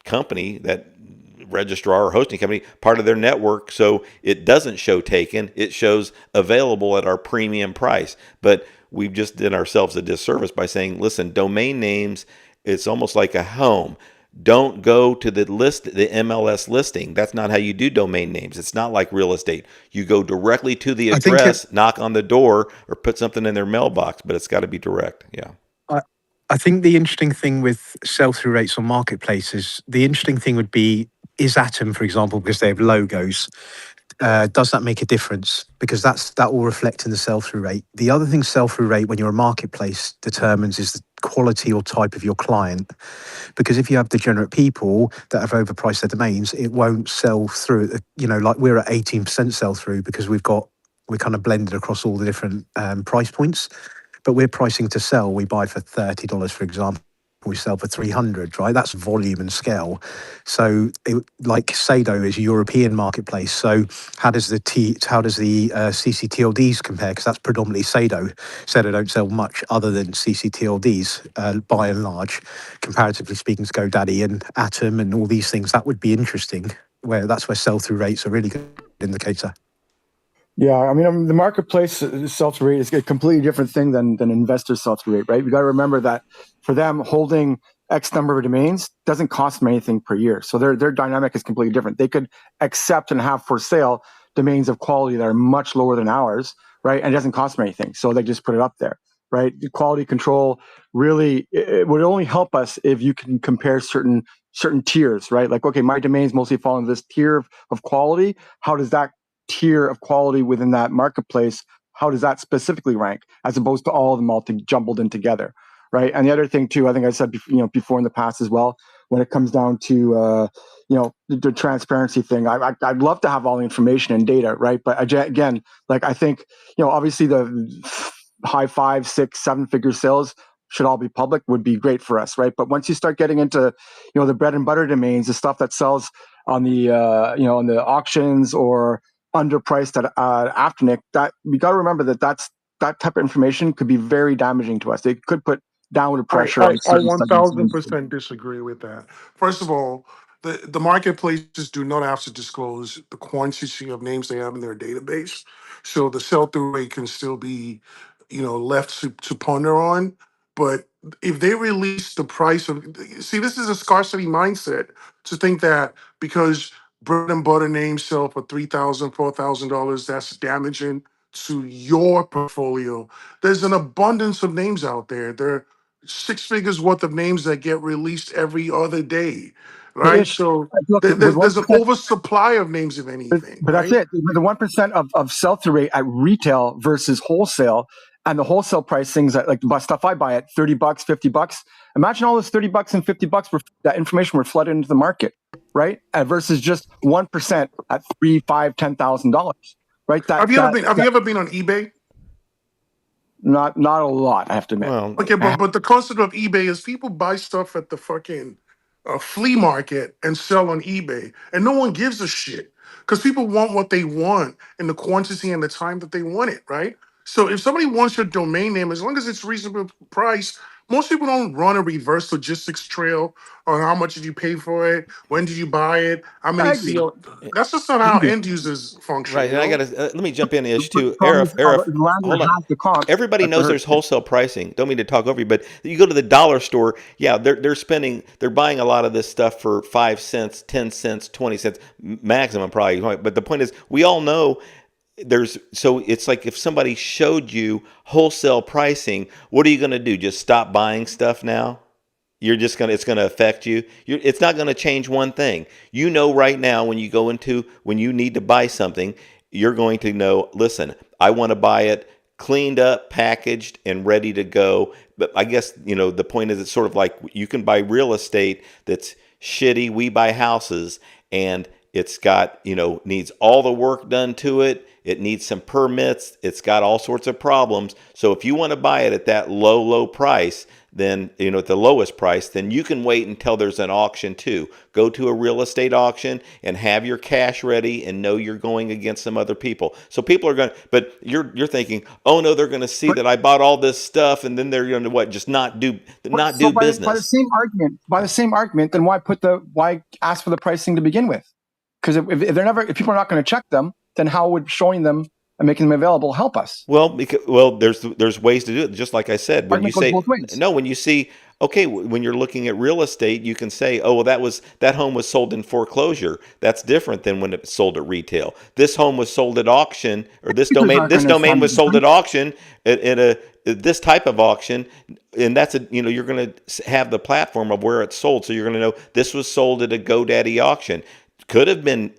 company, that registrar or hosting company part of their network, so it doesn't show taken, it shows available at our premium price. But we've just did ourselves a disservice by saying, listen, domain names, it's almost like a home. Don't go to the MLS listing. That's not how you do domain names. It's not like real estate. You go directly to the I think address, knock on the door, or put something in their mailbox, but it's got to be direct. Yeah. I, I think the interesting thing with sell-through rates on marketplaces, the interesting thing would be, is Atom, for example, because they have logos, does that make a difference? Because that will reflect in the sell-through rate. The other thing sell-through rate when you're a marketplace determines is the quality or type of your client. Because if you have degenerate people that have overpriced their domains, it won't sell through. Like we're at 18% sell-through because we're kind of blended across all the different price points. But we're pricing to sell. We buy for $30, for example. We sell for 300, right? That's volume and scale. So, like Sado is a European marketplace. So, how does the CCTLDs compare? Because that's predominantly Sado. Sado don't sell much other than CCTLDs, by and large, comparatively speaking to GoDaddy and Atom and all these things. That would be interesting. That's where sell-through rates are really good indicator. Yeah, I mean, the marketplace sell-through rate is a completely different thing than investor sell-through rate, right? We got to remember that for them, holding X number of domains doesn't cost them anything per year. So their dynamic is completely different. They could accept and have for sale domains of quality that are much lower than ours, right? And it doesn't cost them anything. So they just put it up there, right? The quality control really, it would only help us if you can compare certain tiers, right? Like, okay, my domains mostly fall into this tier of quality. How does that tier of quality within that marketplace, how does that specifically rank as opposed to all of them all jumbled in together, right? And the other thing too, I think I said before in the past as well, when it comes down to the transparency thing, I'd love to have all the information and data, right? But again, like I think obviously the high 5, 6, 7-figure sales should all be public would be great for us, right? But once you start getting into the bread and butter domains, the stuff that sells on the on the auctions or underpriced at Afternic, that we got to remember that that type of information could be very damaging to us. It could put downward pressure on I certain segments of the industry. 1000% disagree with that. First of all, the marketplaces do not have to disclose the quantity of names they have in their database, so the sell-through rate can still be, left to ponder on. But if they release the price of, see, this is a scarcity mindset to think that because bread and butter names sell for $3,000, $4,000, that's damaging to your portfolio. There's an abundance of names out there. There are 6 figures worth of names that get released every other day, But right? So look, with there's an 1%, oversupply of names, if anything, but that's right? it. With the 1% of sell-through rate at retail versus wholesale, and the wholesale price things like the stuff I buy at $30, $50. Imagine all those $30 and $50 that information were flooded into the market, right? Versus just 1% at $3, $5, $10,000, right? Have you ever been on eBay? Not a lot, I have to admit. Well, Okay, but the concept of eBay is people buy stuff at the fucking flea market and sell on eBay, and no one gives a shit because people want what they want in the quantity and the time that they want it, right? So if somebody wants your domain name, as long as it's reasonable price, most people don't run a reverse logistics trail on how much did you pay for it, when did you buy it, how many I agree. CO. That's just not how end users function, right. you And I got know. to let me jump in, Ish, But the too. problem is Arif, the landlord hold on. has the comp. Everybody knows there's wholesale pricing. Don't mean to talk over you, but you go to the dollar store. Yeah, they're buying a lot of this stuff for 5 cents, 10 cents, 20 cents maximum, probably. But the point is, we all know so it's like if somebody showed you wholesale pricing, what are you going to do? Just stop buying stuff now? It's gonna affect you. It's not gonna change one thing. Right now when you need to buy something, you're going to know, listen, I want to buy it cleaned up, packaged, and ready to go. But I guess, the point is, it's sort of like you can buy real estate that's shitty. We buy houses and it's got, needs all the work done to it. It needs some permits. It's got all sorts of problems. So if you want to buy it at that low price, then, at the lowest price, then you can wait until there's an auction too. Go to a real estate auction and have your cash ready and know you're going against some other people. So people are going to, but you're thinking, oh no, they're going to see But that I bought all this stuff and then they're going to what? Just not do so by the business. same argument, then why ask for the pricing to begin with? Because if people are not going to check them, then how would showing them and making them available help us? Well, there's ways to do it. Just like I said, when you Argument goes say both ways. no, when you see when you're looking at real estate, you can say, oh well, that home was sold in foreclosure. That's different than when it's sold at retail. This home was sold at auction, or this Users domain aren't this gonna domain find was the sold at difference. auction at this type of auction, and that's you're going to have the platform of where it's sold, so you're going to know this was sold at a GoDaddy auction. Could have been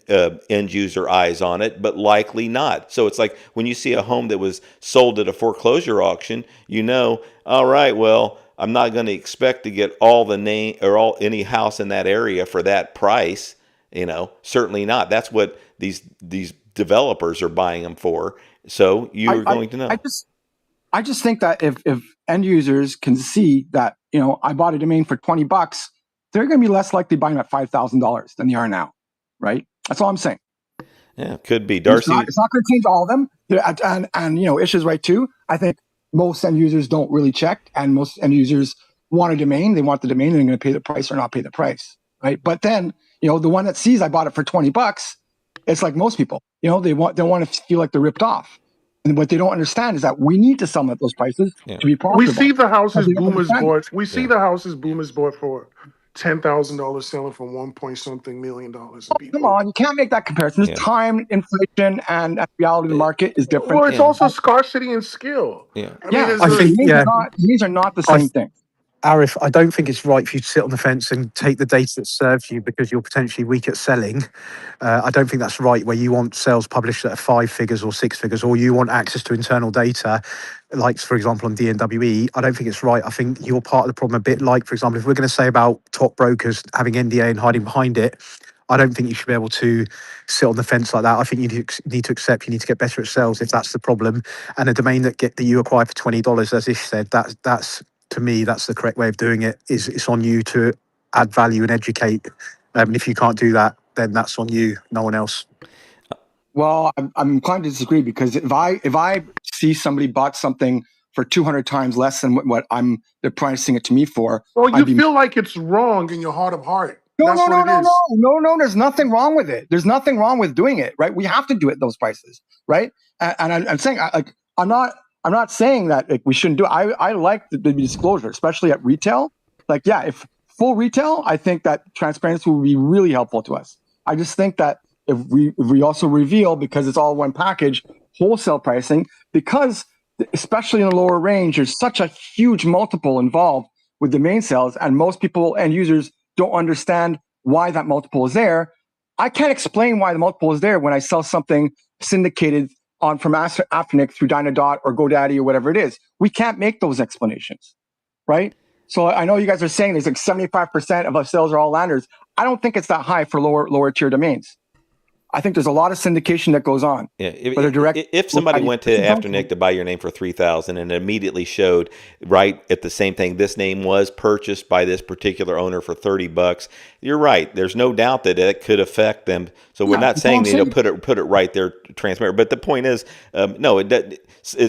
end user eyes on it, but likely not. So it's like when you see a home that was sold at a foreclosure auction, all right, well, I'm not going to expect to get all the name or any house in that area for that price. Certainly not. That's what these developers are buying them for. So you're going to know. I just think that if end users can see that, I bought a domain for $20, they're going to be less likely buying at $5,000 than they are now, right? That's all I'm saying. Yeah, could be. Darcy. It's not going to change all of them. And Ish is right too. I think most end users don't really check, and most end users want a domain. They want the domain, and they're going to pay the price or not pay the price, right? But then, the one that sees I bought it for $20, it's like most people. They want to feel like they're ripped off. And what they don't understand is that we need to sell them at those prices to be profitable. We see the houses They don't boomers understand it. bought. We see the houses boomers bought for $10,000, selling for $1 million. Come on, you can't make that comparison. There's time, inflation, and reality of the market is different. Well, it's also scarcity and skill. Yeah. I think these are not the same thing. Arif, I don't think it's right for you to sit on the fence and take the data that serves you because you're potentially weak at selling. I don't think that's right, where you want sales published at 5 figures or 6 figures, or you want access to internal data, like, for example, on DNWE. I don't think it's right. I think you're part of the problem a bit. Like, for example, if we're going to say about top brokers having NDA and hiding behind it, I don't think you should be able to sit on the fence like that. I think you need to accept you need to get better at sales if that's the problem. And a domain that you acquire for $20, as Ish said, that's to me, that's the correct way of doing it. Is it's on you to add value and educate. If you can't do that, then that's on you, no one else. Well, I'm inclined to disagree, because if I see somebody bought something for 200 times less than what they're pricing it to me for, well, you feel like it's wrong in your heart of heart. No, there's nothing wrong with it. There's nothing wrong with doing it, right? We have to do it at those prices, right? And I'm saying, I'm not saying that we shouldn't do it. I like the disclosure, especially at retail. If full retail, I think that transparency would be really helpful to us. I just think that if we also reveal, because it's all one package, wholesale pricing, because especially in the lower range, there's such a huge multiple involved with domain sales, and most people and users don't understand why that multiple is there. I can't explain why the multiple is there when I sell something syndicated from Afternic through Dynadot or GoDaddy or whatever it is. We can't make those explanations, right? So I know you guys are saying there's like 75% of our sales are all landers. I don't think it's that high for lower tier domains. I think there's a lot of syndication that goes on. Yeah, if somebody went to Afternic to buy your name for $3,000 and it immediately showed right at the same thing, this name was purchased by this particular owner for $30, you're right. There's no doubt that it could affect them. So we're not saying put it right there, transparent. But the point is, no, it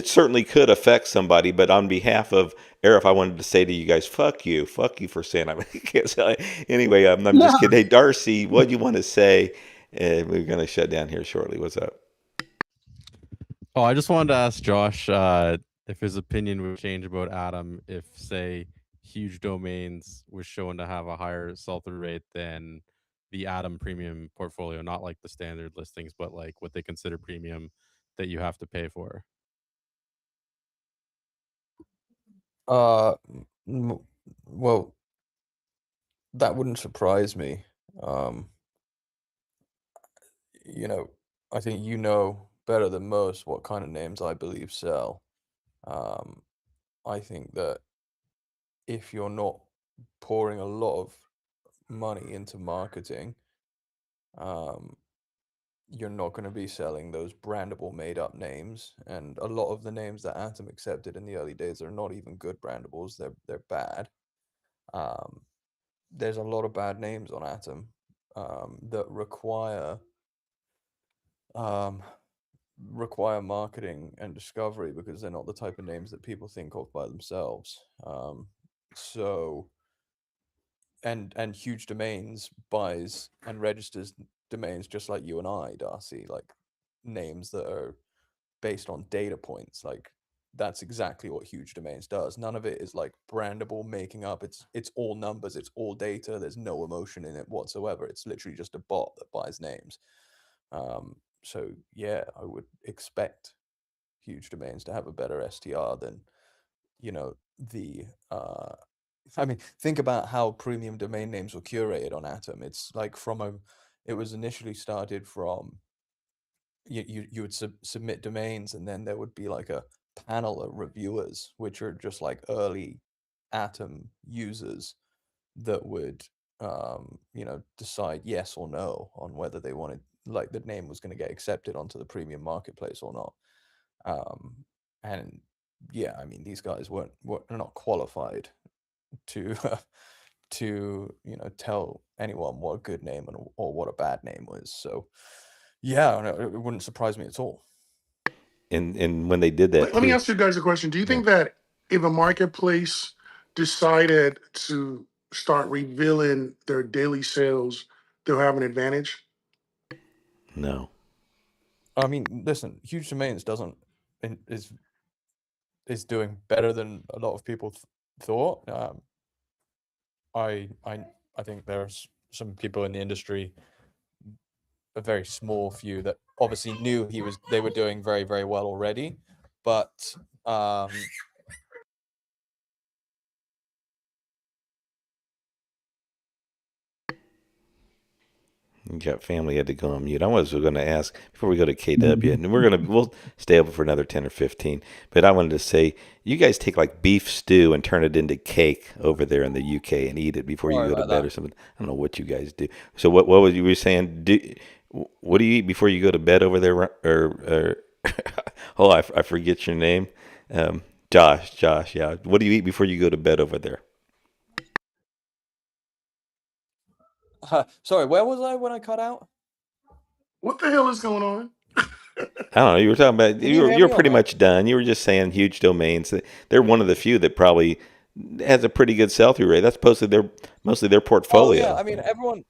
certainly could affect somebody. But on behalf of Arif, I wanted to say to you guys, fuck you for saying. Anyway, I'm just kidding. Hey, Darcy, what do you want to say? We're going to shut down here shortly. What's up? Oh, I just wanted to ask Josh if his opinion would change about Adam if, say, huge domains was shown to have a higher sell-through rate than the Adam premium portfolio, not like the standard listings, but like what they consider premium that you have to pay for. Well, that wouldn't surprise me. I think better than most what kind of names I believe sell. I think that if you're not pouring a lot of money into marketing, you're not going to be selling those brandable made up names, and a lot of the names that Atom accepted in the early days are not even good brandables. They're bad. There's a lot of bad names on Atom that require marketing and discovery, because they're not the type of names that people think of by themselves. So and Huge Domains buys and registers domains just like you and I, Darcy, like names that are based on data points. Like that's exactly what Huge Domains does. None of it is like brandable, making up. It's all numbers, it's all data. There's no emotion in it whatsoever. It's literally just a bot that buys names. So yeah, I would expect Huge Domains to have a better STR than, you know, the I mean, think about how premium domain names were curated on Atom. It's like it was initially started from you would submit domains, and then there would be like a panel of reviewers, which are just like early Atom users that would decide yes or no on whether they wanted, like, the name was going to get accepted onto the premium marketplace or not. And yeah, I mean, these guys were not qualified to to tell anyone what a good name or what a bad name was. So yeah, no, it wouldn't surprise me at all. And when they did that Let me too, ask you guys a question. Do you yeah. think that if a marketplace decided to start revealing their daily sales, they'll have an advantage? No. I mean, listen, Huge Domains is doing better than a lot of people thought. I think there's some people in the industry, a very small few, that obviously knew they were doing very, very well already, but You got family had to go on mute. I was going to ask before we go to KW, and we'll stay open for another 10 or 15. But I wanted to say, you guys take like beef stew and turn it into cake over there in the UK and eat it before you sorry go to about bed that. or something. I don't know what you guys do. So what was you were saying? What do you eat before you go to bed over there? Or oh, I forget your name. Josh. Yeah. What do you eat before you go to bed over there? Sorry, where was I when I cut out? What the hell is going on? I don't know. You were talking about Can you hear you're me all pretty right? much done. You were just saying Huge Domains. They're one of the few that probably has a pretty good sell through rate. That's mostly their Oh yeah, portfolio. I mean, everyone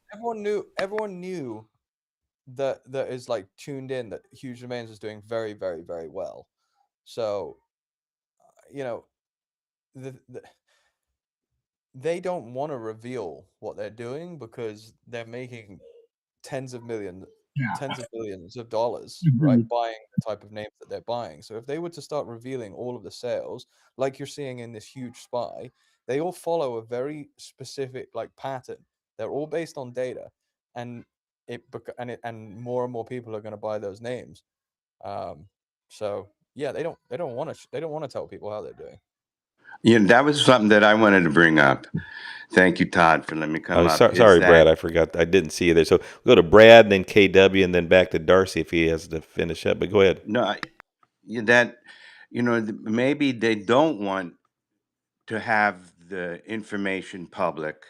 knew that is like tuned in that Huge Domains is doing very, very, very well. So they don't want to reveal what they're doing because they're making tens of billions of dollars, right, buying the type of names that they're buying. So if they were to start revealing all of the sales, like you're seeing in this huge SPY, they all follow a very specific like pattern. They're all based on data, and and more people are going to buy those names. So yeah, they don't want to tell people how they're doing. Yeah, that was something that I wanted to bring up. Thank you, Todd, for letting me come Oh, up. sorry, Brad. I forgot. I didn't see you there. So we'll go to Brad, then KW, and then back to Darcy if he has to finish up. But go ahead. No, maybe they don't want to have the information public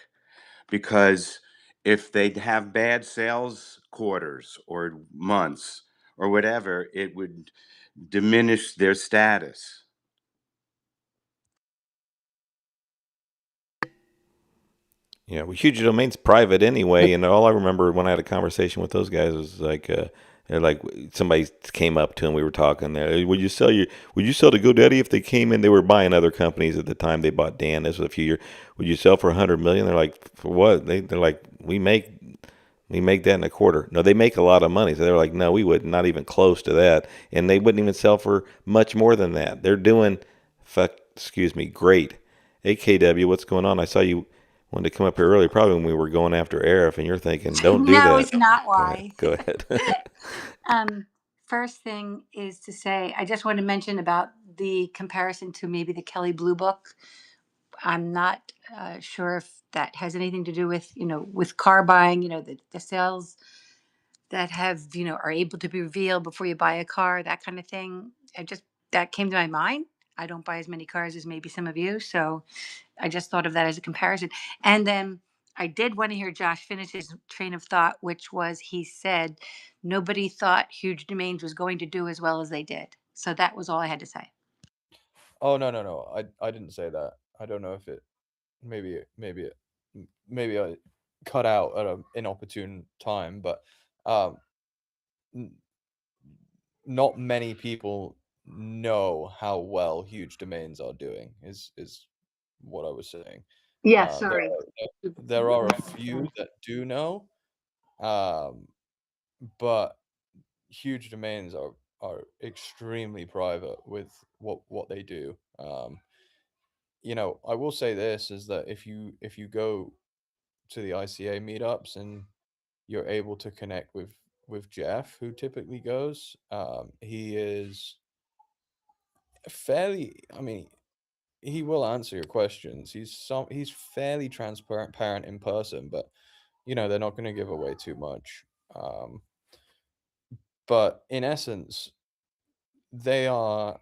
because if they have bad sales quarters or months or whatever, it would diminish their status. Yeah, well, Huge Domain's private anyway, and all I remember when I had a conversation with those guys was like, they're like, somebody came up to him, we were talking there, "Hey, would you sell to GoDaddy if they came in?" They were buying other companies at the time. They bought Dan. This was a few years. "Would you sell for $100 million?" They're like, "For what?" They're like, we make that in a quarter. No, they make a lot of money. So they're like, "No, we wouldn't, not even close to that." And they wouldn't even sell for much more than that. They're doing, great. AKW, what's going on? I saw you wanted to come up here early, probably when we were going after Arif, and you're thinking, "Don't do No, that." it's not why. Go ahead. First thing is to say, I just want to mention about the comparison to maybe the Kelly Blue Book. I'm not sure if that has anything to do with, with car buying, the sales that have, are able to be revealed before you buy a car, that kind of thing. That came to my mind. I don't buy as many cars as maybe some of you, so I just thought of that as a comparison. And then I did want to hear Josh finish his train of thought, which was he said nobody thought Huge Domains was going to do as well as they did. So that was all I had to say. Oh, no. I didn't say that. I don't know if it maybe I cut out at an inopportune time, but um n- not many people know how well Huge Domains are doing is what I was saying. Yeah, Uh, there sorry. there are a few that do know, um, but Huge Domains are extremely private with what they do. I will say this is that if you go to the ICA meetups and you're able to connect with Jeff, who typically goes, he is fairly. I mean, he will answer your questions. He's fairly transparent in person, but they're not going to give away too much. Um, but in essence, they are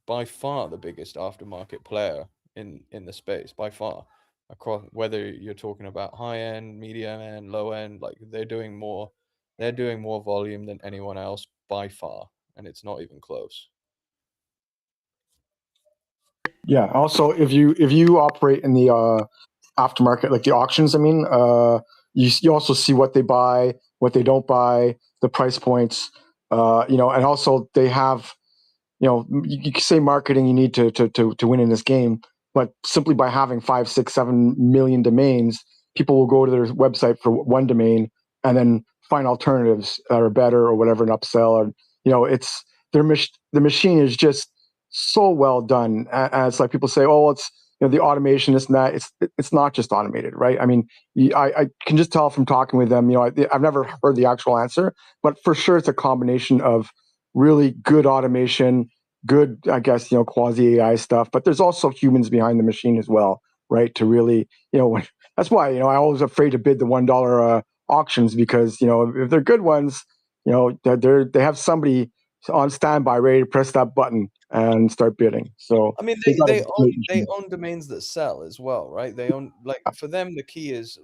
by far the biggest aftermarket player in the space, by far, across whether you're talking about high end, medium end, low end. Like they're doing more volume than anyone else by far, and it's not even close. Yeah. Also, if you operate in the aftermarket, like the auctions, you also see what they buy, what they don't buy, the price points, and also they have, you can say marketing you need to win in this game, but simply by having 5, 6, 7 million domains, people will go to their website for one domain and then find alternatives that are better or whatever and upsell. And it's the machine is just so well done. And it's like people say, oh, it's the automation, this and that. It's not just automated, right? I mean, I can just tell from talking with them. I've never heard the actual answer, but for sure it's a combination of really good automation, good, I guess, quasi AI stuff, but there's also humans behind the machine as well, right? To really, that's why, I always afraid to bid the $1 auctions, because, if they're good ones, they have somebody on standby ready to press that button and start bidding. So I mean, they've got a great they machine. own domains that sell as well, right? They own, like, for them the key is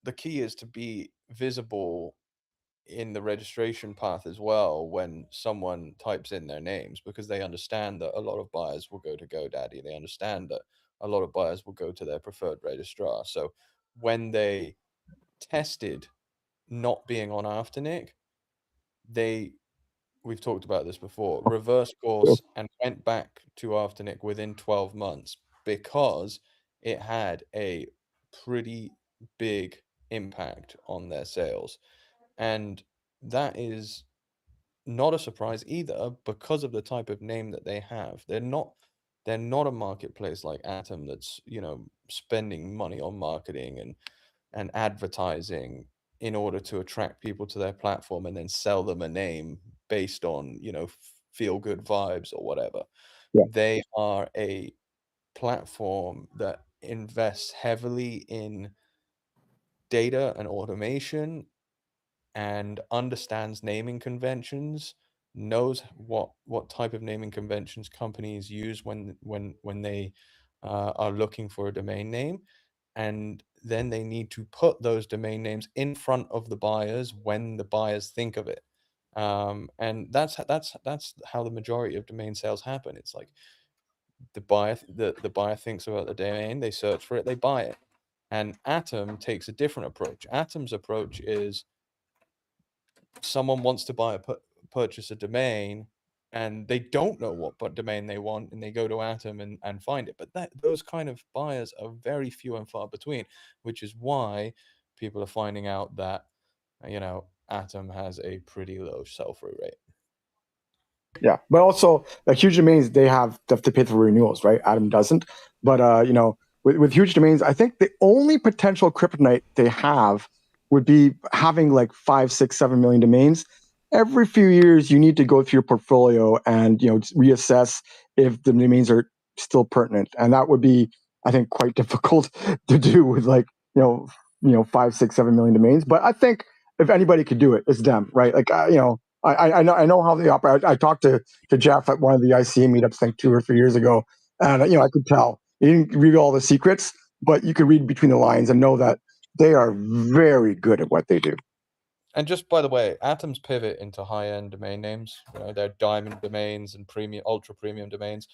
the key is to be visible in the registration path as well when someone types in their names, because they understand that a lot of buyers will go to GoDaddy. They understand that a lot of buyers will go to their preferred registrar. So when they tested not being on Afternic, we've talked about this before, reverse course and went back to Afternic within 12 months because it had a pretty big impact on their sales. And that is not a surprise either, because of the type of name that they have. They're not a marketplace like Atom that's, spending money on marketing and advertising in order to attract people to their platform and then sell them a name based on, feel good vibes or whatever. Yeah. They are a platform that invests heavily in data and automation and understands naming conventions, knows what type of naming conventions companies use when they are looking for a domain name, and then they need to put those domain names in front of the buyers when the buyers think of it. And that's how the majority of domain sales happen. It's like the buyer thinks about the domain, they search for it, they buy it. And Atom takes a different approach. Atom's approach is someone wants to purchase a domain and they don't know what domain they want, and they go to Atom and find it. But those kind of buyers are very few and far between, which is why people are finding out that Atom has a pretty low sell-through rate. Yeah, but also like huge domains, they have to pay for renewals, right? Atom doesn't. But with huge domains, I think the only potential kryptonite they have would be having like 5, 6, 7 million domains. Every few years, you need to go through your portfolio and reassess if the domains are still pertinent, and that would be, I think, quite difficult to do with like 5, 6, 7 million domains. But I think if anybody could do it, it's them, right? Like, I know how they operate. I talked to Jeff at one of the ICA meetups, I think 2 or 3 years ago, and I could tell. You didn't read all the secrets, but you could read between the lines and know that they are very good at what they do. And just by the way, Atom's pivot into high-end domain names, their diamond domains and premium, ultra premium domains,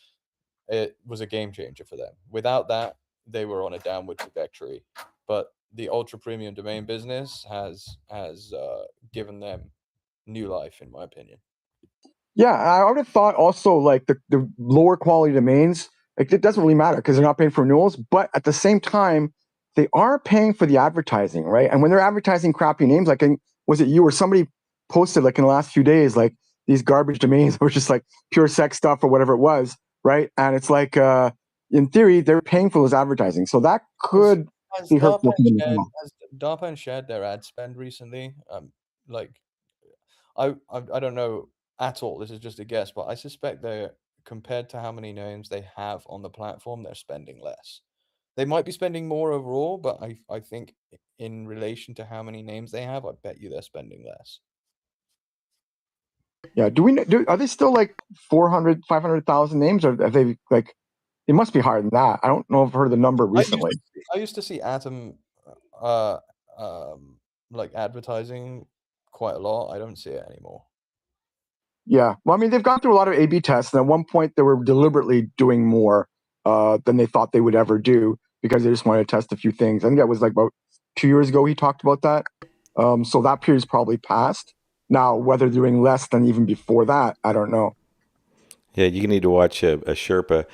it was a game changer for them. Without that, they were on a downward trajectory. But the ultra premium domain business has given them new life, in my opinion. Yeah, I would have thought also like the lower quality domains, like it doesn't really matter because they're not paying for renewals, but at the same time, they are paying for the advertising, right? And when they're advertising crappy names, like was it you or somebody posted like in the last few days, like these garbage domains were just like pure sex stuff or whatever it was, right? And it's like in theory, they're paying for those advertising. So that could be hurtful to them as well. Has DARPA shared their ad spend recently? I don't know at all. This is just a guess, but I suspect they're, compared to how many names they have on the platform, they're spending less. They might be spending more overall, but I think in relation to how many names they have, I bet you they're spending less. Yeah. Are they still like 400, 500,000 names, or have they like? It must be higher than that. I don't know if I've heard the number recently. I used to see Atom like advertising quite a lot. I don't see it anymore. Yeah. Well, I mean, they've gone through a lot of A/B tests, and at one point they were deliberately doing more than they thought they would ever do because they just wanted to test a few things. I think that was like about 2 years ago he talked about that. So that period's probably passed. Now, whether they're doing less than even before that, I don't know. Yeah, you need to watch a Sherpa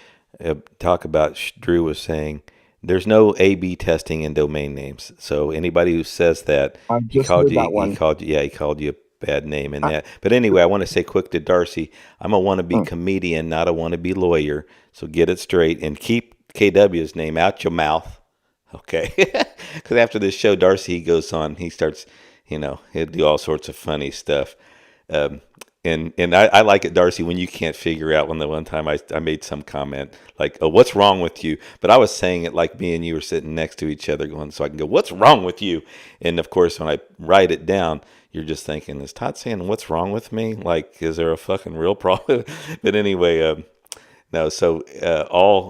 talk about. Drew was saying there's no A/B testing in domain names. So anybody who says that, I he just called heard you. that one. He called you a bad name in that. But anyway, I want to say quick to Darcy, I'm a wannabe comedian, not a wannabe lawyer. So get it straight and keep KW's name out your mouth. Okay, because after this show, Darcy, he goes on, he starts, he'll do all sorts of funny stuff. And I like it, Darcy, when you can't figure out. When the one time I made some comment like, "Oh, what's wrong with you?" But I was saying it like me and you were sitting next to each other, going, so I can go, "What's wrong with you?" And of course, when I write it down, you're just thinking, "Is Todd saying what's wrong with me? Like, is there a fucking real problem?" But anyway, no. So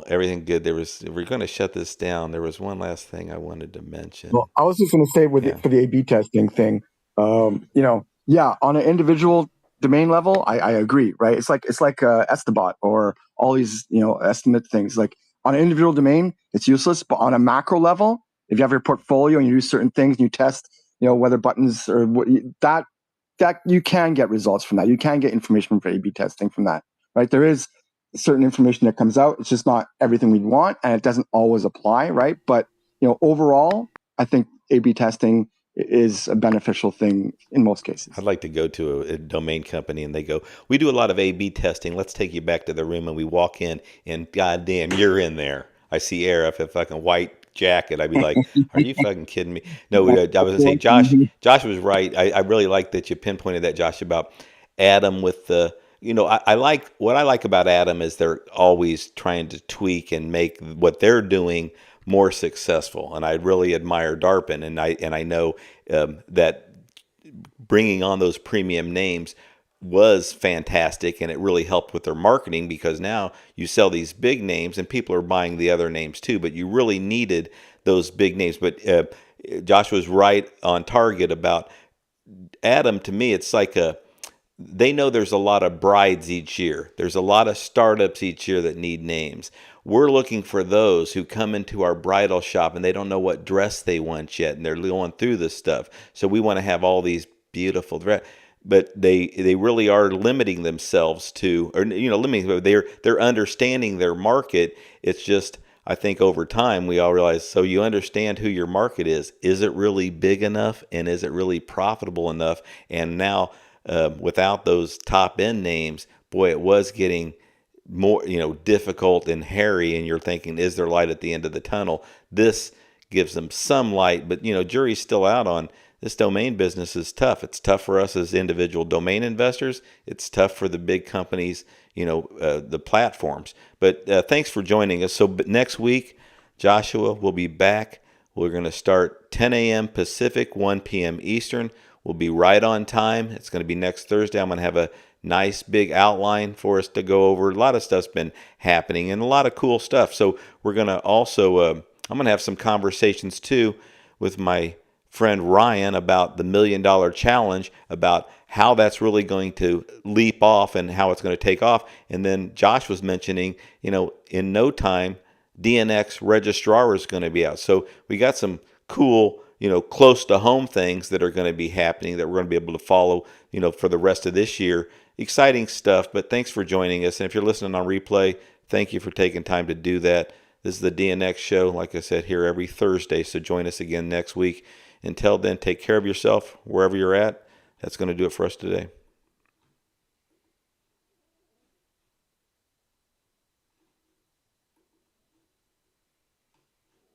everything good. We're going to shut this down. There was one last thing I wanted to mention. Well, I was just going to say for the A/B testing thing, yeah, on an individual domain level, I agree, right? It's like Estabot or all these estimate things. Like on an individual domain, it's useless, but on a macro level, if you have your portfolio and you do certain things and you test, whether buttons or that you can get results from that. You can get information from A/B testing from that, right? There is certain information that comes out. It's just not everything we want, and it doesn't always apply, right? But overall, I think A/B testing is a beneficial thing in most cases. I'd like to go to a domain company and they go, "We do a lot of A/B testing. Let's take you back to the room." And we walk in and goddamn, you're in there. I see Arif, a fucking white jacket. I'd be like, "Are you fucking kidding me?" No, I was gonna say, Josh was right. I really like that you pinpointed that, Josh, about Adam with the, I like what I like about Adam is they're always trying to tweak and make what they're doing more successful. And I really admire Darpin, and I know that bringing on those premium names was fantastic, and it really helped with their marketing because now you sell these big names and people are buying the other names too, but you really needed those big names. But Josh was right on target about Adam. To me, it's like they know there's a lot of brides each year. There's a lot of startups each year that need names. We're looking for those who come into our bridal shop and they don't know what dress they want yet, and they're going through this stuff. So we want to have all these beautiful dress, but they really are limiting themselves to, or limiting. They're understanding their market. It's just, I think over time we all realize. So you understand who your market is. Is it really big enough, and is it really profitable enough? And now, without those top end names, boy, it was getting more, difficult and hairy. And you're thinking, is there light at the end of the tunnel? This gives them some light, but jury's still out on this. Domain business is tough. It's tough for us as individual domain investors. It's tough for the big companies, the platforms. But thanks for joining us. So next week, Joshua will be back We're going to start 10 a.m. Pacific, 1 p.m. Eastern. We'll be right on time. It's going to be next Thursday. I'm going to have a nice big outline for us to go over. A lot of stuff's been happening and a lot of cool stuff. So we're going to also, I'm going to have some conversations too with my friend Ryan about the $1 Million Challenge, about how that's really going to leap off and how it's going to take off. And then Josh was mentioning, in no time, DNX Registrar is going to be out. So we got some cool, close to home things that are going to be happening that we're going to be able to follow, for the rest of this year. Exciting stuff, but thanks for joining us. And if you're listening on replay, thank you for taking time to do that. This is the DNX Show, like I said, here every Thursday. So join us again next week. Until then, take care of yourself wherever you're at. That's going to do it for us today.